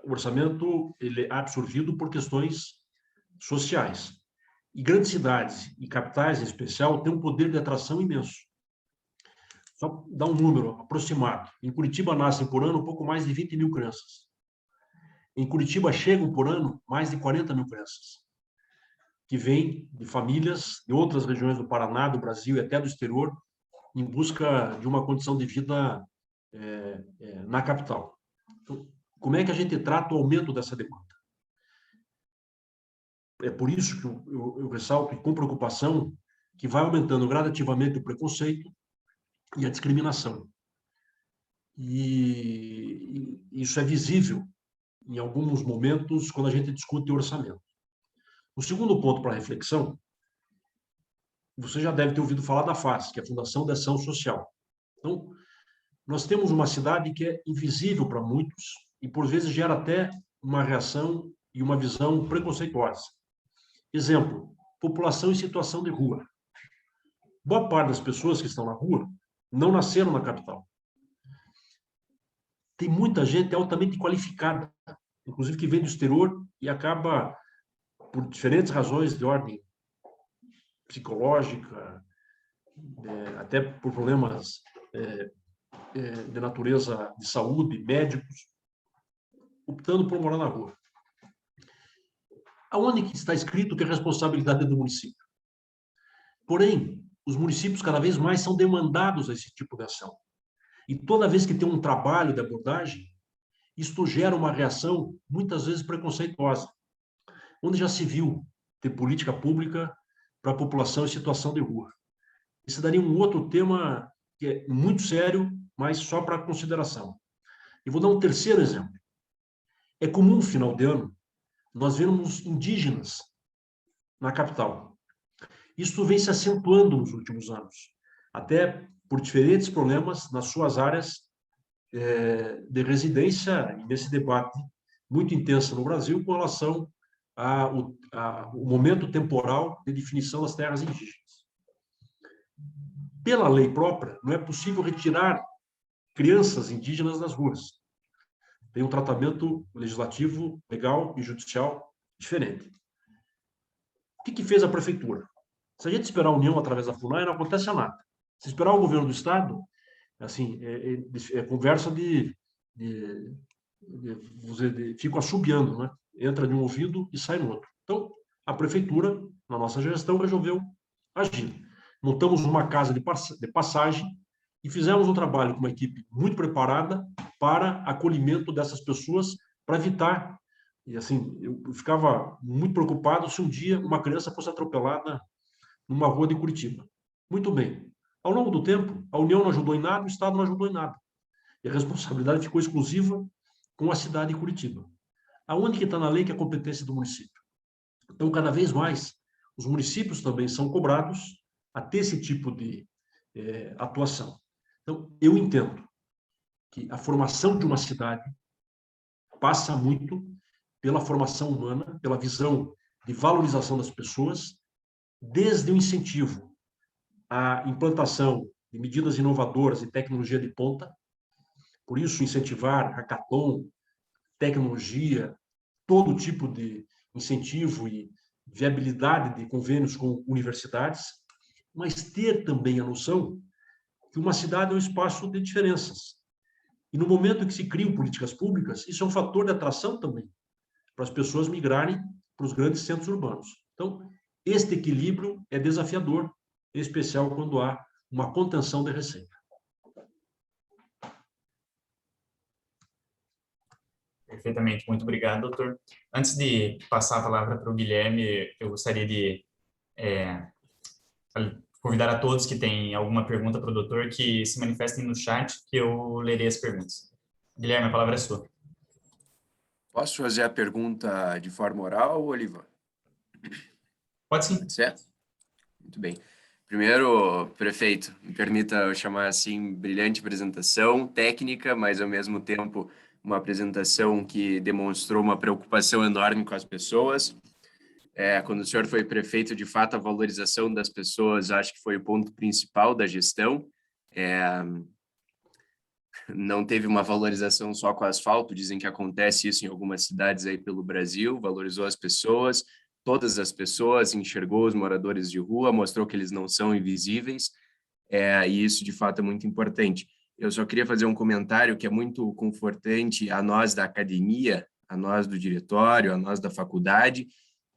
o orçamento ele é absorvido por questões sociais. E grandes cidades e capitais, em especial, têm um poder de atração imenso. Só dar um número aproximado. Em Curitiba nascem por ano um pouco mais de 20 mil crianças. Em Curitiba chegam por ano mais de 40 mil crianças, que vêm de famílias de outras regiões do Paraná, do Brasil e até do exterior, em busca de uma condição de vida na capital. Então, como é que a gente trata o aumento dessa demanda? É por isso que eu ressalto com preocupação que vai aumentando gradativamente o preconceito e a discriminação. E isso é visível em alguns momentos quando a gente discute o orçamento. O segundo ponto para reflexão, você já deve ter ouvido falar da FAS, que é a Fundação de Ação Social. Então, nós temos uma cidade que é invisível para muitos e, por vezes, gera até uma reação e uma visão preconceituosa. Exemplo, população em situação de rua. Boa parte das pessoas que estão na rua não nasceram na capital. Tem muita gente altamente qualificada, inclusive que vem do exterior e acaba, por diferentes razões de ordem psicológica, até por problemas de natureza de saúde, médicos, optando por morar na rua. Aonde que está escrito que a responsabilidade é do município? Porém, os municípios cada vez mais são demandados a esse tipo de ação. E toda vez que tem um trabalho de abordagem, isto gera uma reação, muitas vezes preconceituosa, onde já se viu ter política pública para a população em situação de rua. Esse daria um outro tema que é muito sério, mas só para consideração. E vou dar um terceiro exemplo. É comum, no final de ano, nós vemos indígenas na capital. Isso vem se acentuando nos últimos anos, até por diferentes problemas nas suas áreas de residência, e nesse debate muito intenso no Brasil com relação ao momento temporal de definição das terras indígenas. Pela lei própria, não é possível retirar crianças indígenas das ruas. Tem um tratamento legislativo, legal e judicial diferente. O que fez a prefeitura? Se a gente esperar a União através da FUNAI, não acontece nada. Se esperar o governo do Estado, assim, conversa fica assobiando, né? Entra de um ouvido e sai no outro. Então, a prefeitura, na nossa gestão, resolveu agir. Montamos uma casa de passagem e fizemos um trabalho com uma equipe muito preparada para acolhimento dessas pessoas, para evitar. E assim, eu ficava muito preocupado se um dia uma criança fosse atropelada numa rua de Curitiba. Muito bem. Ao longo do tempo, a União não ajudou em nada, o Estado não ajudou em nada. E a responsabilidade ficou exclusiva com a cidade de Curitiba. Aonde que está na lei que é a competência do município? Então, cada vez mais, os municípios também são cobrados a ter esse tipo de atuação. Então, eu entendo que a formação de uma cidade passa muito pela formação humana, pela visão de valorização das pessoas, desde o incentivo à implantação de medidas inovadoras e tecnologia de ponta. Por isso, incentivar hackathon, tecnologia, todo tipo de incentivo e viabilidade de convênios com universidades, mas ter também a noção que uma cidade é um espaço de diferenças. E no momento em que se criam políticas públicas, isso é um fator de atração também, para as pessoas migrarem para os grandes centros urbanos. Então, este equilíbrio é desafiador, em especial quando há uma contenção de receita. Perfeitamente, muito obrigado, doutor. Antes de passar a palavra para o Guilherme, eu gostaria de convidar a todos que têm alguma pergunta para o doutor que se manifestem no chat, que eu lerei as perguntas. Guilherme, a palavra é sua. Posso fazer a pergunta de forma oral, Oliva? Pode sim. Pode ser? Muito bem. Primeiro, prefeito, me permita eu chamar assim, brilhante apresentação técnica, mas ao mesmo tempo uma apresentação que demonstrou uma preocupação enorme com as pessoas. Quando o senhor foi prefeito, de fato, a valorização das pessoas, acho que foi o ponto principal da gestão. Não teve uma valorização só com asfalto, dizem que acontece isso em algumas cidades aí pelo Brasil, valorizou as pessoas, todas as pessoas, enxergou os moradores de rua, mostrou que eles não são invisíveis, e isso, de fato, é muito importante. Eu só queria fazer um comentário que é muito confortante a nós da academia, a nós do diretório, a nós da faculdade,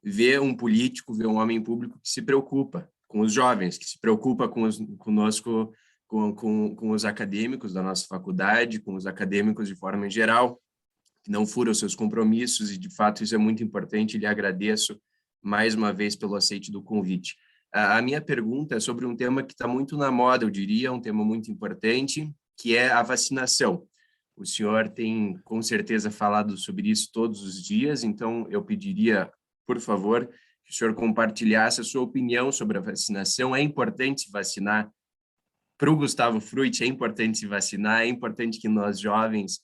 ver um político, ver um homem público que se preocupa com os jovens, que se preocupa conosco, com os acadêmicos da nossa faculdade, com os acadêmicos de forma em geral, que não furam os seus compromissos, e de fato isso é muito importante, e lhe agradeço mais uma vez pelo aceite do convite. A minha pergunta é sobre um tema que está muito na moda, eu diria, um tema muito importante, que é a vacinação. O senhor tem, com certeza, falado sobre isso todos os dias, então eu pediria, por favor, que o senhor compartilhasse a sua opinião sobre a vacinação. É importante se vacinar para o Gustavo Fruit é importante se vacinar, é importante que nós jovens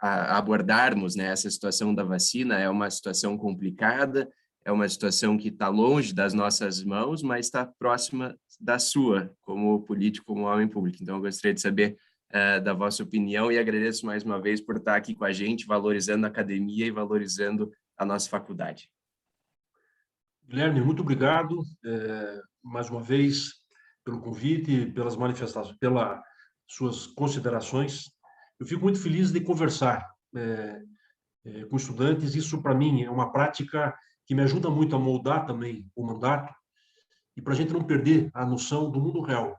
abordarmos, né, essa situação da vacina. É uma situação complicada, é uma situação que está longe das nossas mãos, mas está próxima da sua, como político, como homem público. Então, eu gostaria de saber da vossa opinião e agradeço mais uma vez por estar aqui com a gente, valorizando a academia e valorizando a nossa faculdade. Guilherme, muito obrigado mais uma vez pelo convite, pelas manifestações, pelas suas considerações. Eu fico muito feliz de conversar com estudantes. Isso, para mim, é uma prática que me ajuda muito a moldar também o mandato e para a gente não perder a noção do mundo real.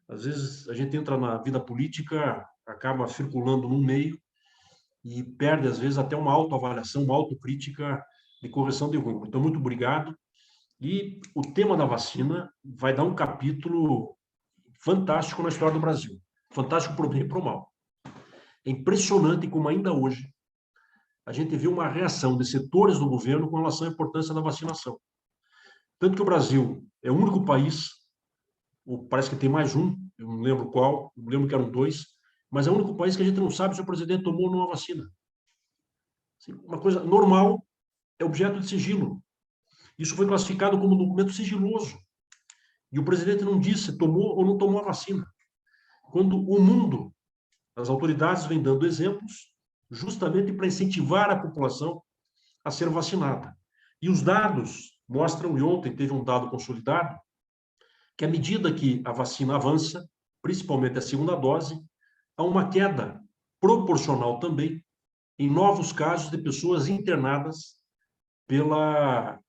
Às vezes, a gente entra na vida política, acaba circulando num meio e perde, às vezes, até uma autoavaliação, uma autocrítica de correção de rumo. Então, muito obrigado. E o tema da vacina vai dar um capítulo fantástico na história do Brasil. Fantástico para o bem e para o mal. É impressionante como ainda hoje a gente vê uma reação de setores do governo com relação à importância da vacinação. Tanto que o Brasil é o único país, ou parece que tem mais um, eu não lembro qual, não lembro que eram 2, mas é o único país que a gente não sabe se o presidente tomou ou não a vacina. Uma coisa normal é objeto de sigilo. Isso foi classificado como documento sigiloso. E o presidente não disse se tomou ou não tomou a vacina. Quando o mundo, as autoridades vêm dando exemplos justamente para incentivar a população a ser vacinada. E os dados mostram, e ontem teve um dado consolidado, que à medida que a vacina avança, principalmente a segunda dose, há uma queda proporcional também em novos casos de pessoas internadas pela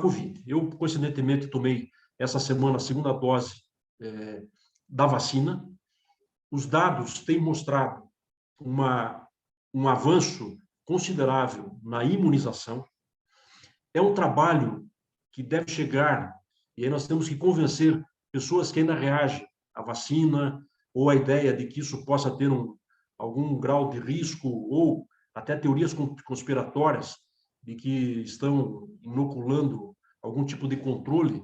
Covid. Eu, coincidentemente, tomei essa semana a segunda dose da vacina. Os dados têm mostrado um avanço considerável na imunização. É um trabalho que deve chegar, e aí nós temos que convencer pessoas que ainda reagem à vacina, ou à ideia de que isso possa ter algum grau de risco, ou até teorias conspiratórias de que estão inoculando algum tipo de controle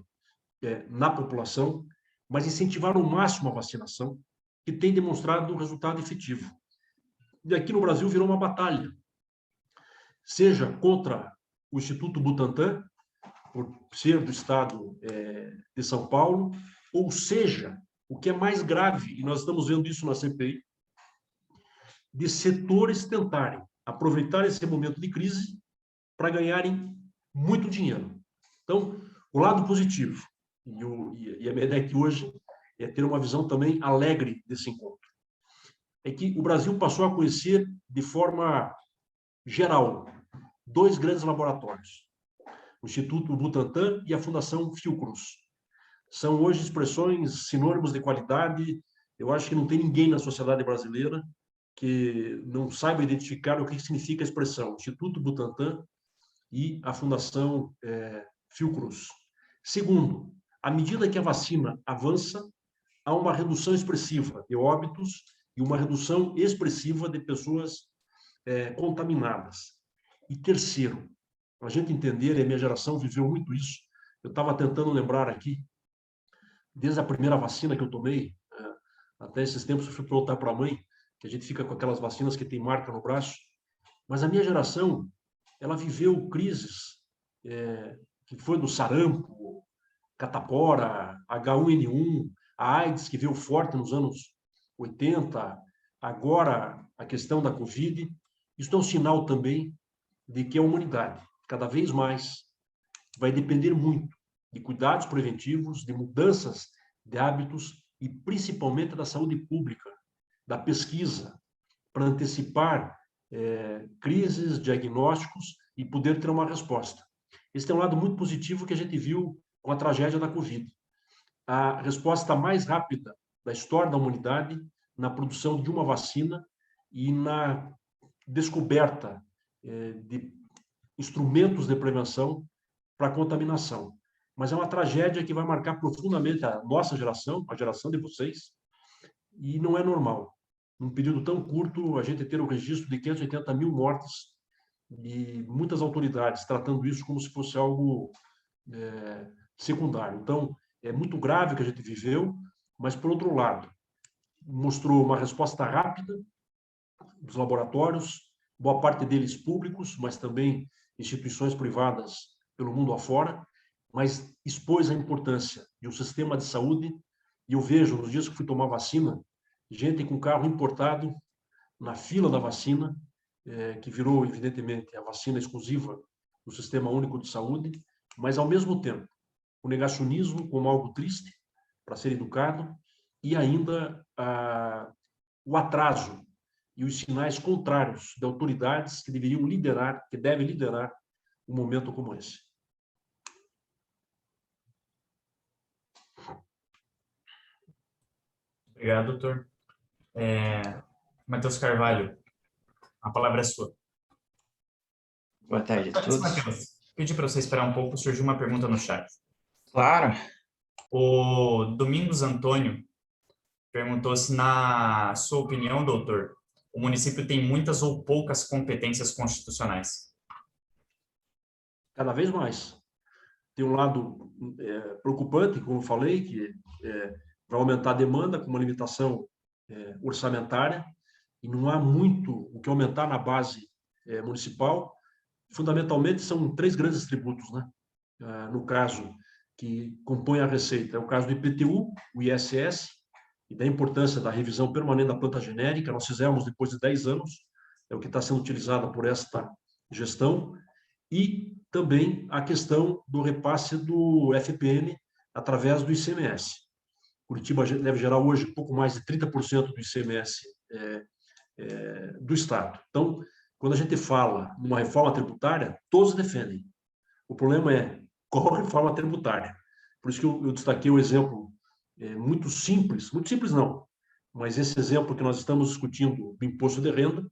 na população, mas incentivar ao máximo a vacinação, que tem demonstrado um resultado efetivo. E aqui no Brasil virou uma batalha, seja contra o Instituto Butantan, por ser do estado de São Paulo, ou seja, o que é mais grave, e nós estamos vendo isso na CPI, de setores tentarem aproveitar esse momento de crise para ganharem muito dinheiro. Então, o lado positivo, e a minha ideia aqui hoje é ter uma visão também alegre desse encontro, é que o Brasil passou a conhecer de forma geral 2 grandes laboratórios, o Instituto Butantan e a Fundação Fiocruz. São hoje expressões sinônimos de qualidade. Eu acho que não tem ninguém na sociedade brasileira que não saiba identificar o que significa a expressão Instituto Butantan e a Fundação Fiocruz. Segundo, à medida que a vacina avança, há uma redução expressiva de óbitos e uma redução expressiva de pessoas contaminadas. E terceiro, para a gente entender, e a minha geração viveu muito isso, eu estava tentando lembrar aqui, desde a primeira vacina que eu tomei, até esses tempos eu fui perguntar para a mãe, que a gente fica com aquelas vacinas que tem marca no braço, mas a minha geração, ela viveu crises que foi do sarampo, catapora, H1N1, a AIDS, que veio forte nos anos 80, agora a questão da Covid. Isso é um sinal também de que a humanidade, cada vez mais, vai depender muito de cuidados preventivos, de mudanças de hábitos e, principalmente, da saúde pública, da pesquisa, para antecipar crises, diagnósticos e poder ter uma resposta. Esse é um lado muito positivo que a gente viu com a tragédia da Covid. A resposta mais rápida da história da humanidade na produção de uma vacina e na descoberta de instrumentos de prevenção para a contaminação. Mas é uma tragédia que vai marcar profundamente a nossa geração, a geração de vocês, e não é normal. Num período tão curto, a gente ter o registro de 580 mil mortes e muitas autoridades tratando isso como se fosse algo secundário. Então, é muito grave o que a gente viveu, mas, por outro lado, mostrou uma resposta rápida dos laboratórios, boa parte deles públicos, mas também instituições privadas pelo mundo afora, mas expôs a importância de um sistema de saúde. E eu vejo, nos dias que fui tomar vacina, gente com carro importado na fila da vacina, que virou, evidentemente, a vacina exclusiva do Sistema Único de Saúde, mas, ao mesmo tempo, o negacionismo como algo triste para ser educado e ainda o atraso e os sinais contrários de autoridades que deveriam liderar, que devem liderar um momento como esse. Obrigado, doutor. Matheus Carvalho, a palavra é sua. Boa tarde a Antes, todos. Matheus, pedi para você esperar um pouco, surgiu uma pergunta no chat. Claro. O Domingos Antônio perguntou se, na sua opinião, doutor, o município tem muitas ou poucas competências constitucionais. Cada vez mais. Tem um lado preocupante, como eu falei, que vai aumentar a demanda com uma limitação orçamentária, e não há muito o que aumentar na base municipal. Fundamentalmente, são 3 grandes tributos, né? No caso que compõe a receita, é o caso do IPTU, o ISS, e da importância da revisão permanente da planta genérica. Nós fizemos depois de 10 anos, é o que está sendo utilizado por esta gestão, e também a questão do repasse do FPM através do ICMS. Curitiba deve gerar hoje pouco mais de 30% do ICMS do Estado. Então, quando a gente fala numa reforma tributária, todos defendem. O problema é qual reforma tributária. Por isso que eu destaquei o exemplo muito simples não, mas esse exemplo que nós estamos discutindo do imposto de renda,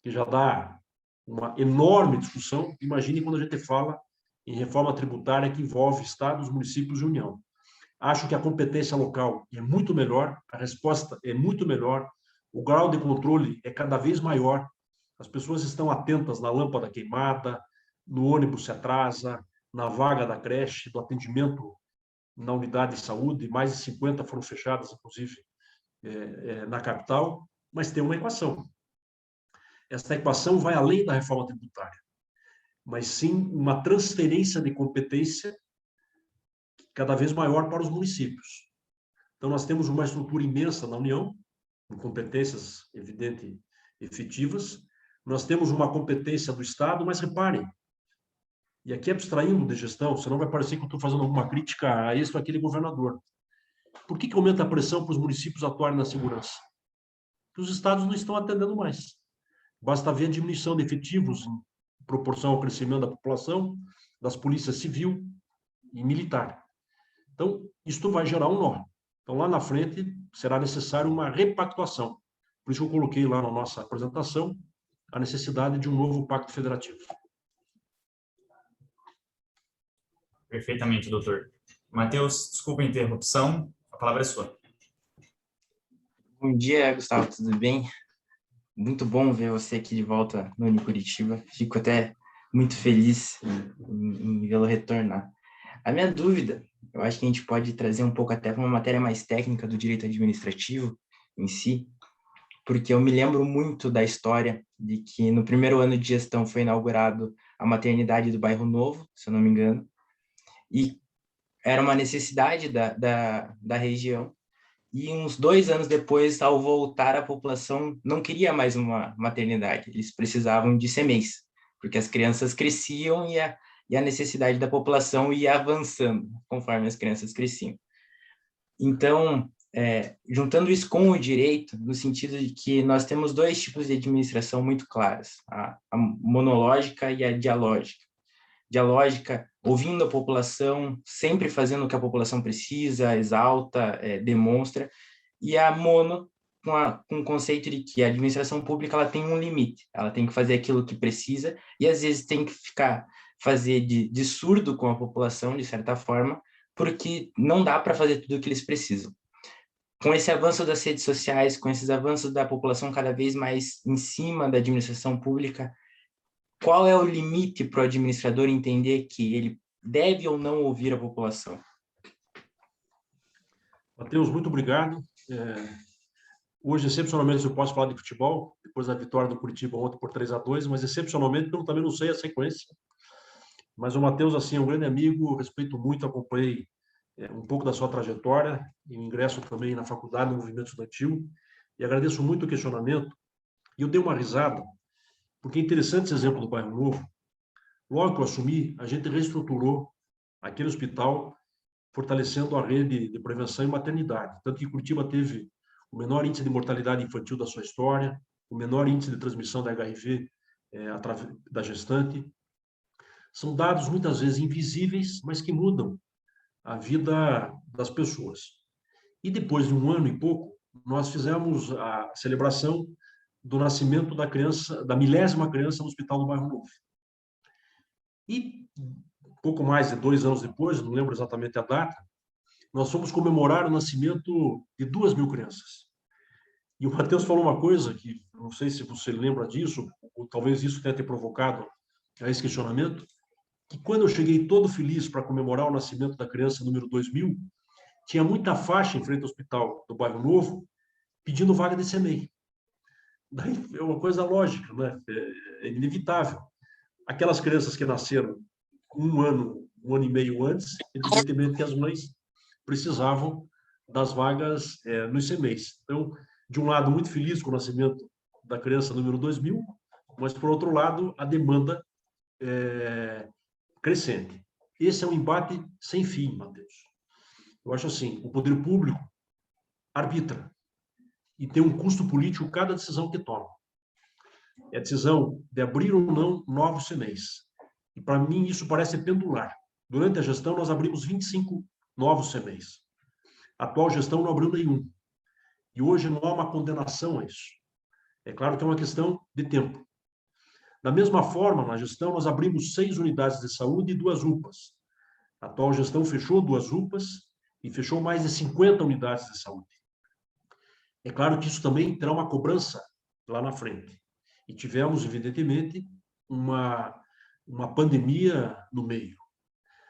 que já dá uma enorme discussão. Imagine quando a gente fala em reforma tributária que envolve estados, municípios e União. Acho que a competência local é muito melhor, a resposta é muito melhor, o grau de controle é cada vez maior, as pessoas estão atentas na lâmpada queimada, no ônibus se atrasa, na vaga da creche, do atendimento na unidade de saúde, mais de 50 foram fechadas, inclusive, na capital, mas tem uma equação. Esta equação vai além da reforma tributária, mas sim uma transferência de competência cada vez maior para os municípios. Então, nós temos uma estrutura imensa na União, com competências, evidente, efetivas. Nós temos uma competência do Estado, mas reparem, e aqui abstraindo de gestão, senão vai parecer que eu estou fazendo alguma crítica a esse ou aquele governador. Por que aumenta a pressão para os municípios atuarem na segurança? Porque os estados não estão atendendo mais. Basta ver a diminuição de efetivos em proporção ao crescimento da população, das polícias civil e militar. Então, isto vai gerar um nó. Então, lá na frente, será necessário uma repactuação. Por isso, eu coloquei lá na nossa apresentação a necessidade de um novo pacto federativo. Perfeitamente, doutor. Matheus, desculpa a interrupção, a palavra é sua. Bom dia, Gustavo, tudo bem? Muito bom ver você aqui de volta no Unicuritiba. Fico até muito feliz em vê-lo retornar. A minha dúvida, eu acho que a gente pode trazer um pouco até para uma matéria mais técnica do direito administrativo em si, porque eu me lembro muito da história de que no primeiro ano de gestão foi inaugurado a maternidade do Bairro Novo, se eu não me engano, e era uma necessidade da região. E uns 2 anos depois, ao voltar, a população não queria mais uma maternidade, eles precisavam de CMEIs, porque as crianças cresciam e a necessidade da população ia avançando conforme as crianças cresciam. Então, juntando isso com o direito, no sentido de que nós temos 2 tipos de administração muito claras, a monológica e a dialógica. Dialógica, ouvindo a população, sempre fazendo o que a população precisa, exalta, demonstra, e a mono, com o conceito de que a administração pública ela tem um limite, ela tem que fazer aquilo que precisa, e às vezes tem que fazer de surdo com a população, de certa forma, porque não dá para fazer tudo o que eles precisam. Com esse avanço das redes sociais, com esses avanços da população cada vez mais em cima da administração pública, qual é o limite para o administrador entender que ele deve ou não ouvir a população? Matheus, muito obrigado. Hoje, excepcionalmente, eu posso falar de futebol, depois da vitória do Curitiba ontem por 3-2, mas excepcionalmente eu também não sei a sequência. Mas o Matheus, assim, é um grande amigo, respeito muito, acompanhei um pouco da sua trajetória, e ingresso também na faculdade, no movimento estudantil, e agradeço muito o questionamento. E eu dei uma risada, porque é interessante esse exemplo do Bairro Novo. Logo que eu assumi, a gente reestruturou aquele hospital, fortalecendo a rede de prevenção e maternidade. Tanto que Curitiba teve o menor índice de mortalidade infantil da sua história, o menor índice de transmissão da HIV através da gestante. São dados muitas vezes invisíveis, mas que mudam a vida das pessoas. E depois de um ano e pouco, nós fizemos a celebração do nascimento da criança, da 1000ª criança no Hospital do Bairro Novo. E pouco mais de 2 anos depois, não lembro exatamente a data, nós fomos comemorar o nascimento de 2.000 crianças. E o Matheus falou uma coisa que, não sei se você lembra disso, ou talvez isso tenha te provocado a esse questionamento, que quando eu cheguei todo feliz para comemorar o nascimento da criança número 2000, tinha muita faixa em frente ao Hospital do Bairro Novo pedindo vaga de CMEI. Daí é uma coisa lógica, né? É inevitável. Aquelas crianças que nasceram um ano e meio antes, evidentemente que as mães precisavam das vagas nos CMEIs. Então, de um lado, muito feliz com o nascimento da criança número 2000, mas, por outro lado, a demanda crescente. Esse é um embate sem fim, Matheus. Eu acho assim, o poder público arbitra e tem um custo político cada decisão que toma. É a decisão de abrir ou não novos CMEIs. E, para mim, isso parece pendular. Durante a gestão, nós abrimos 25 novos CMEIs. A atual gestão não abriu nenhum. E hoje não há uma condenação a isso. É claro que é uma questão de tempo. Da mesma forma, na gestão, nós abrimos 6 unidades de saúde e 2 UPAs. A atual gestão fechou 2 UPAs e fechou mais de 50 unidades de saúde. É claro que isso também terá uma cobrança lá na frente. E tivemos, evidentemente, uma pandemia no meio.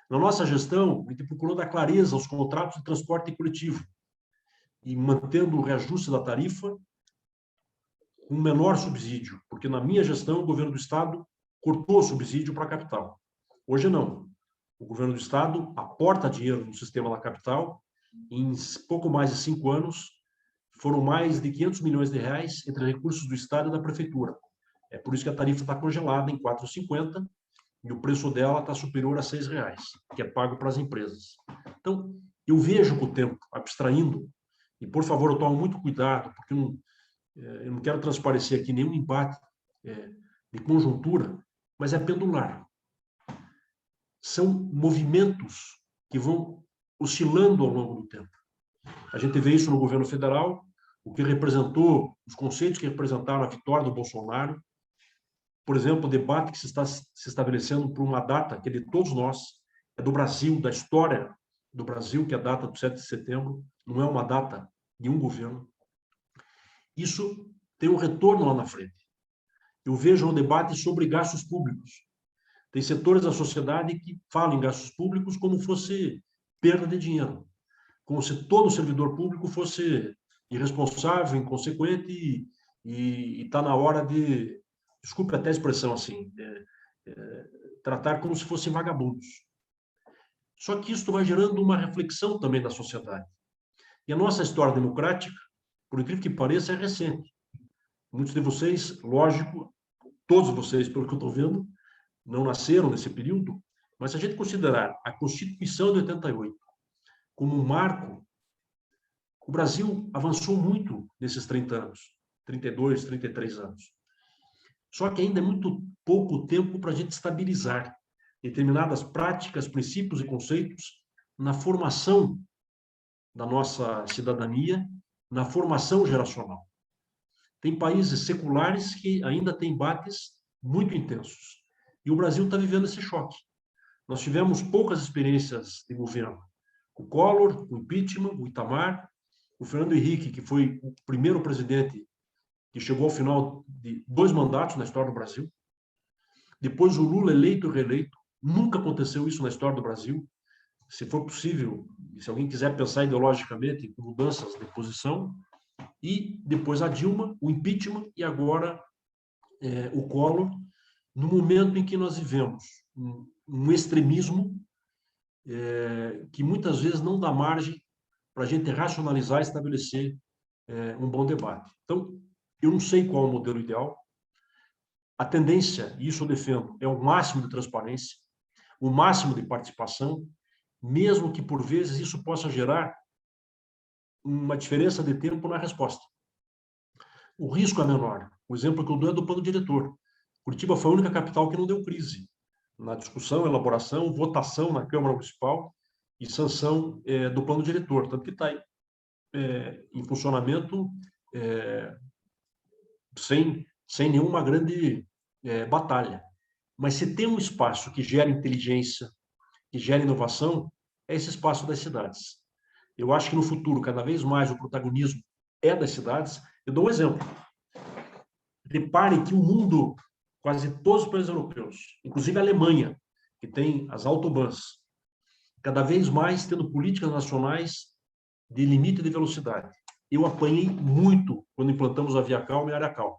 Na nossa gestão, a gente procurou dar clareza aos contratos de transporte coletivo e mantendo o reajuste da tarifa com menor subsídio, porque na minha gestão o governo do Estado cortou o subsídio para a capital. Hoje não. O governo do Estado aporta dinheiro no sistema da capital. Em pouco mais de 5 anos, foram mais de 500 milhões de reais entre recursos do Estado e da Prefeitura. É por isso que a tarifa está congelada em R$ 4,50 e o preço dela está superior a R$ 6,00, que é pago para as empresas. Então, eu vejo com o tempo, abstraindo, e por favor, eu tomo muito cuidado, porque eu não quero transparecer aqui nenhum embate de conjuntura, mas é pendular. São movimentos que vão oscilando ao longo do tempo. A gente vê isso no governo federal, o que representou, os conceitos que representaram a vitória do Bolsonaro. Por exemplo, o debate que se está se estabelecendo por uma data que é de todos nós, é do Brasil, da história do Brasil, que é a data do 7 de setembro, não é uma data de um governo. Isso tem um retorno lá na frente. Eu vejo um debate sobre gastos públicos. Tem setores da sociedade que falam em gastos públicos como fosse perda de dinheiro, como se todo servidor público fosse irresponsável, inconsequente e está na hora de, desculpe até a expressão assim, tratar como se fossem vagabundos. Só que isso vai gerando uma reflexão também da sociedade. E a nossa história democrática, por incrível que pareça, é recente. Muitos de vocês, lógico, todos vocês, pelo que eu estou vendo, não nasceram nesse período, mas se a gente considerar a Constituição de 88 como um marco, o Brasil avançou muito nesses 30 anos, 32, 33 anos. Só que ainda é muito pouco tempo para a gente estabilizar determinadas práticas, princípios e conceitos na formação da nossa cidadania, na formação geracional. Tem países seculares que ainda têm embates muito intensos. E o Brasil está vivendo esse choque. Nós tivemos poucas experiências de governo. O Collor, o impeachment, o Itamar, o Fernando Henrique, que foi o primeiro presidente que chegou ao final de 2 mandatos na história do Brasil. Depois o Lula eleito e reeleito, Nunca aconteceu isso na história do Brasil. Se for possível, se alguém quiser pensar ideologicamente em mudanças de posição, e depois a Dilma, o impeachment, e agora o Collor, no momento em que nós vivemos um extremismo que muitas vezes não dá margem para a gente racionalizar e estabelecer um bom debate. Então, eu não sei qual é o modelo ideal. A tendência, e isso eu defendo, é o máximo de transparência, o máximo de participação, mesmo que, por vezes, isso possa gerar uma diferença de tempo na resposta. O risco é menor. O exemplo que eu dou é do plano diretor. Curitiba foi a única capital que não deu crise na discussão, elaboração, votação na Câmara Municipal e sanção do plano diretor, tanto que está em funcionamento sem nenhuma grande batalha. Mas se tem um espaço que gera inteligência, que gera inovação, é esse espaço das cidades. Eu acho que no futuro, cada vez mais, o protagonismo é das cidades. Eu dou um exemplo. Repare que o mundo, quase todos os países europeus, inclusive a Alemanha, que tem as autobahns, cada vez mais tendo políticas nacionais de limite de velocidade. Eu apanhei muito quando implantamos a Via Calma e a Área Calma.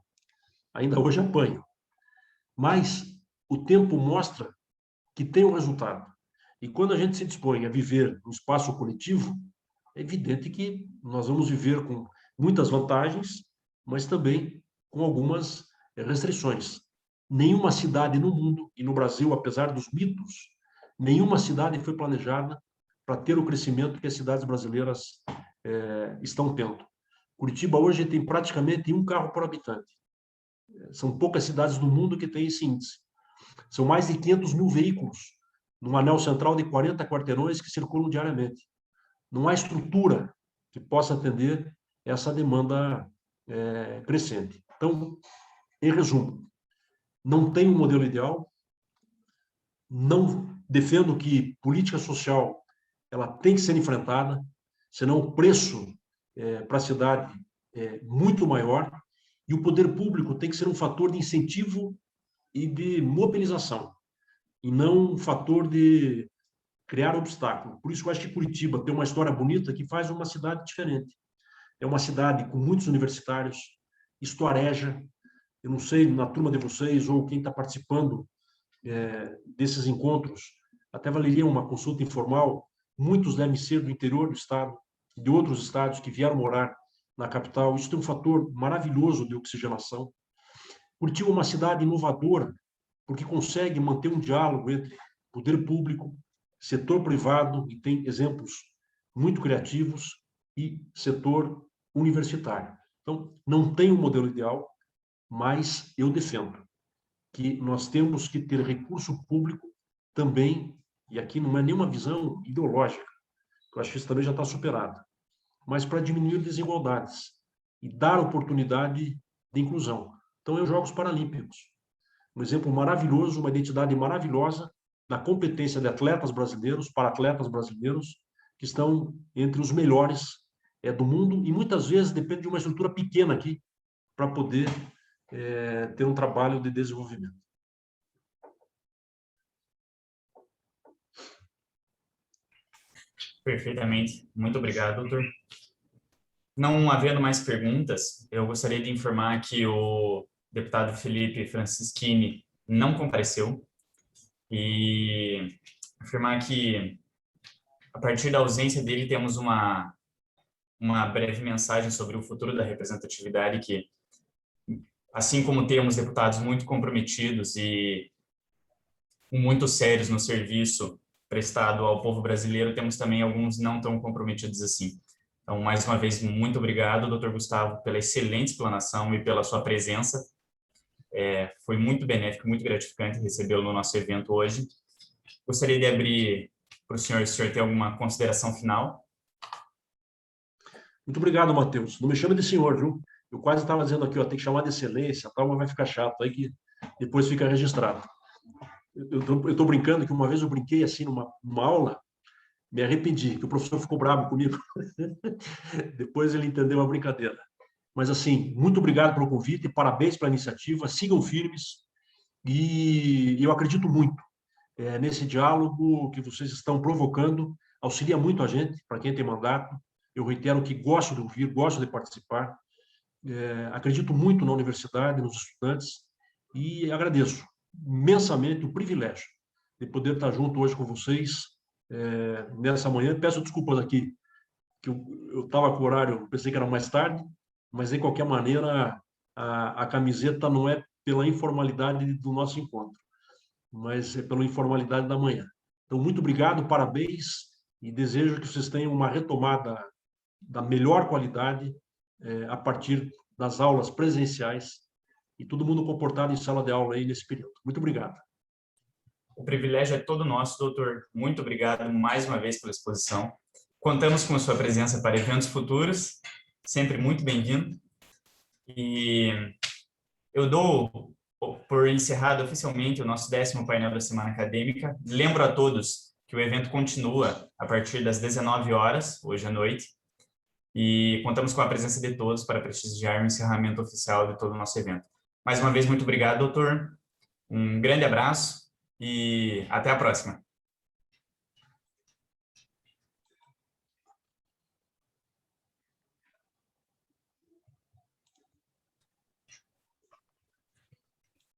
Ainda hoje apanho. Mas o tempo mostra que tem um resultado. E quando a gente se dispõe a viver no espaço coletivo, é evidente que nós vamos viver com muitas vantagens, mas também com algumas restrições. Nenhuma cidade no mundo e no Brasil, apesar dos mitos, nenhuma cidade foi planejada para ter o crescimento que as cidades brasileiras estão tendo. Curitiba hoje tem praticamente um carro por habitante. São poucas cidades do mundo que têm esse índice. São mais de 500 mil veículos num anel central de 40 quarteirões que circulam diariamente. Não há estrutura que possa atender essa demanda crescente. Então, em resumo, não tem um modelo ideal, não defendo que política social ela tem que ser enfrentada, senão o preço para a cidade é muito maior, e o poder público tem que ser um fator de incentivo e de mobilização, e não um fator de criar obstáculo. Por isso eu acho que Curitiba tem uma história bonita que faz uma cidade diferente. É uma cidade com muitos universitários, estuareja. Eu não sei, na turma de vocês ou quem está participando desses encontros, até valeria uma consulta informal. Muitos devem ser do interior do estado, de outros estados que vieram morar na capital. Isso tem um fator maravilhoso de oxigenação. Curitiba é uma cidade inovadora, porque consegue manter um diálogo entre poder público, setor privado, e tem exemplos muito criativos, e setor universitário. Então, não tem um modelo ideal, mas eu defendo que nós temos que ter recurso público também, e aqui não é nenhuma visão ideológica, eu acho que isso também já está superado, mas para diminuir desigualdades e dar oportunidade de inclusão. Então, é os Jogos Paralímpicos. Um exemplo maravilhoso, uma identidade maravilhosa da competência de atletas brasileiros, para atletas brasileiros, que estão entre os melhores do mundo, e muitas vezes depende de uma estrutura pequena aqui para poder ter um trabalho de desenvolvimento. Perfeitamente. Muito obrigado, doutor. Não havendo mais perguntas, eu gostaria de informar que o deputado Felipe Francischini não compareceu e afirmar que, a partir da ausência dele, temos uma breve mensagem sobre o futuro da representatividade, que, assim como temos deputados muito comprometidos e muito sérios no serviço prestado ao povo brasileiro, temos também alguns não tão comprometidos assim. Então, mais uma vez, muito obrigado, doutor Gustavo, pela excelente explanação e pela sua presença. Foi muito benéfico, muito gratificante recebê-lo no nosso evento hoje. Gostaria de abrir para o senhor, se o senhor tem alguma consideração final. Muito obrigado, Matheus. Não me chame de senhor, viu? Eu quase estava dizendo aqui, ó, tem que chamar de excelência, tal, mas vai ficar chato, aí que depois fica registrado. Eu estou brincando que uma vez eu brinquei assim numa aula, me arrependi, que o professor ficou bravo comigo. Depois ele entendeu a brincadeira. Mas, assim, muito obrigado pelo convite, parabéns pela iniciativa, sigam firmes, e eu acredito muito nesse diálogo que vocês estão provocando, auxilia muito a gente, para quem tem mandato. Eu reitero que gosto de ouvir, gosto de participar, acredito muito na universidade, nos estudantes, e agradeço imensamente o privilégio de poder estar junto hoje com vocês nessa manhã. Peço desculpas aqui, que eu estava com o horário, pensei que era mais tarde, mas, de qualquer maneira, a camiseta não é pela informalidade do nosso encontro, mas é pela informalidade da manhã. Então, muito obrigado, parabéns, e desejo que vocês tenham uma retomada da melhor qualidade a partir das aulas presenciais e todo mundo comportado em sala de aula aí nesse período. Muito obrigado. O privilégio é todo nosso, doutor. Muito obrigado mais uma vez pela exposição. Contamos com a sua presença para eventos futuros, sempre muito bem-vindo. E eu dou por encerrado oficialmente o nosso 10º painel da Semana Acadêmica. Lembro a todos que o evento continua a partir das 19 horas, hoje à noite, e contamos com a presença de todos para prestigiar o encerramento oficial de todo o nosso evento. Mais uma vez, muito obrigado, doutor. Um grande abraço e até a próxima.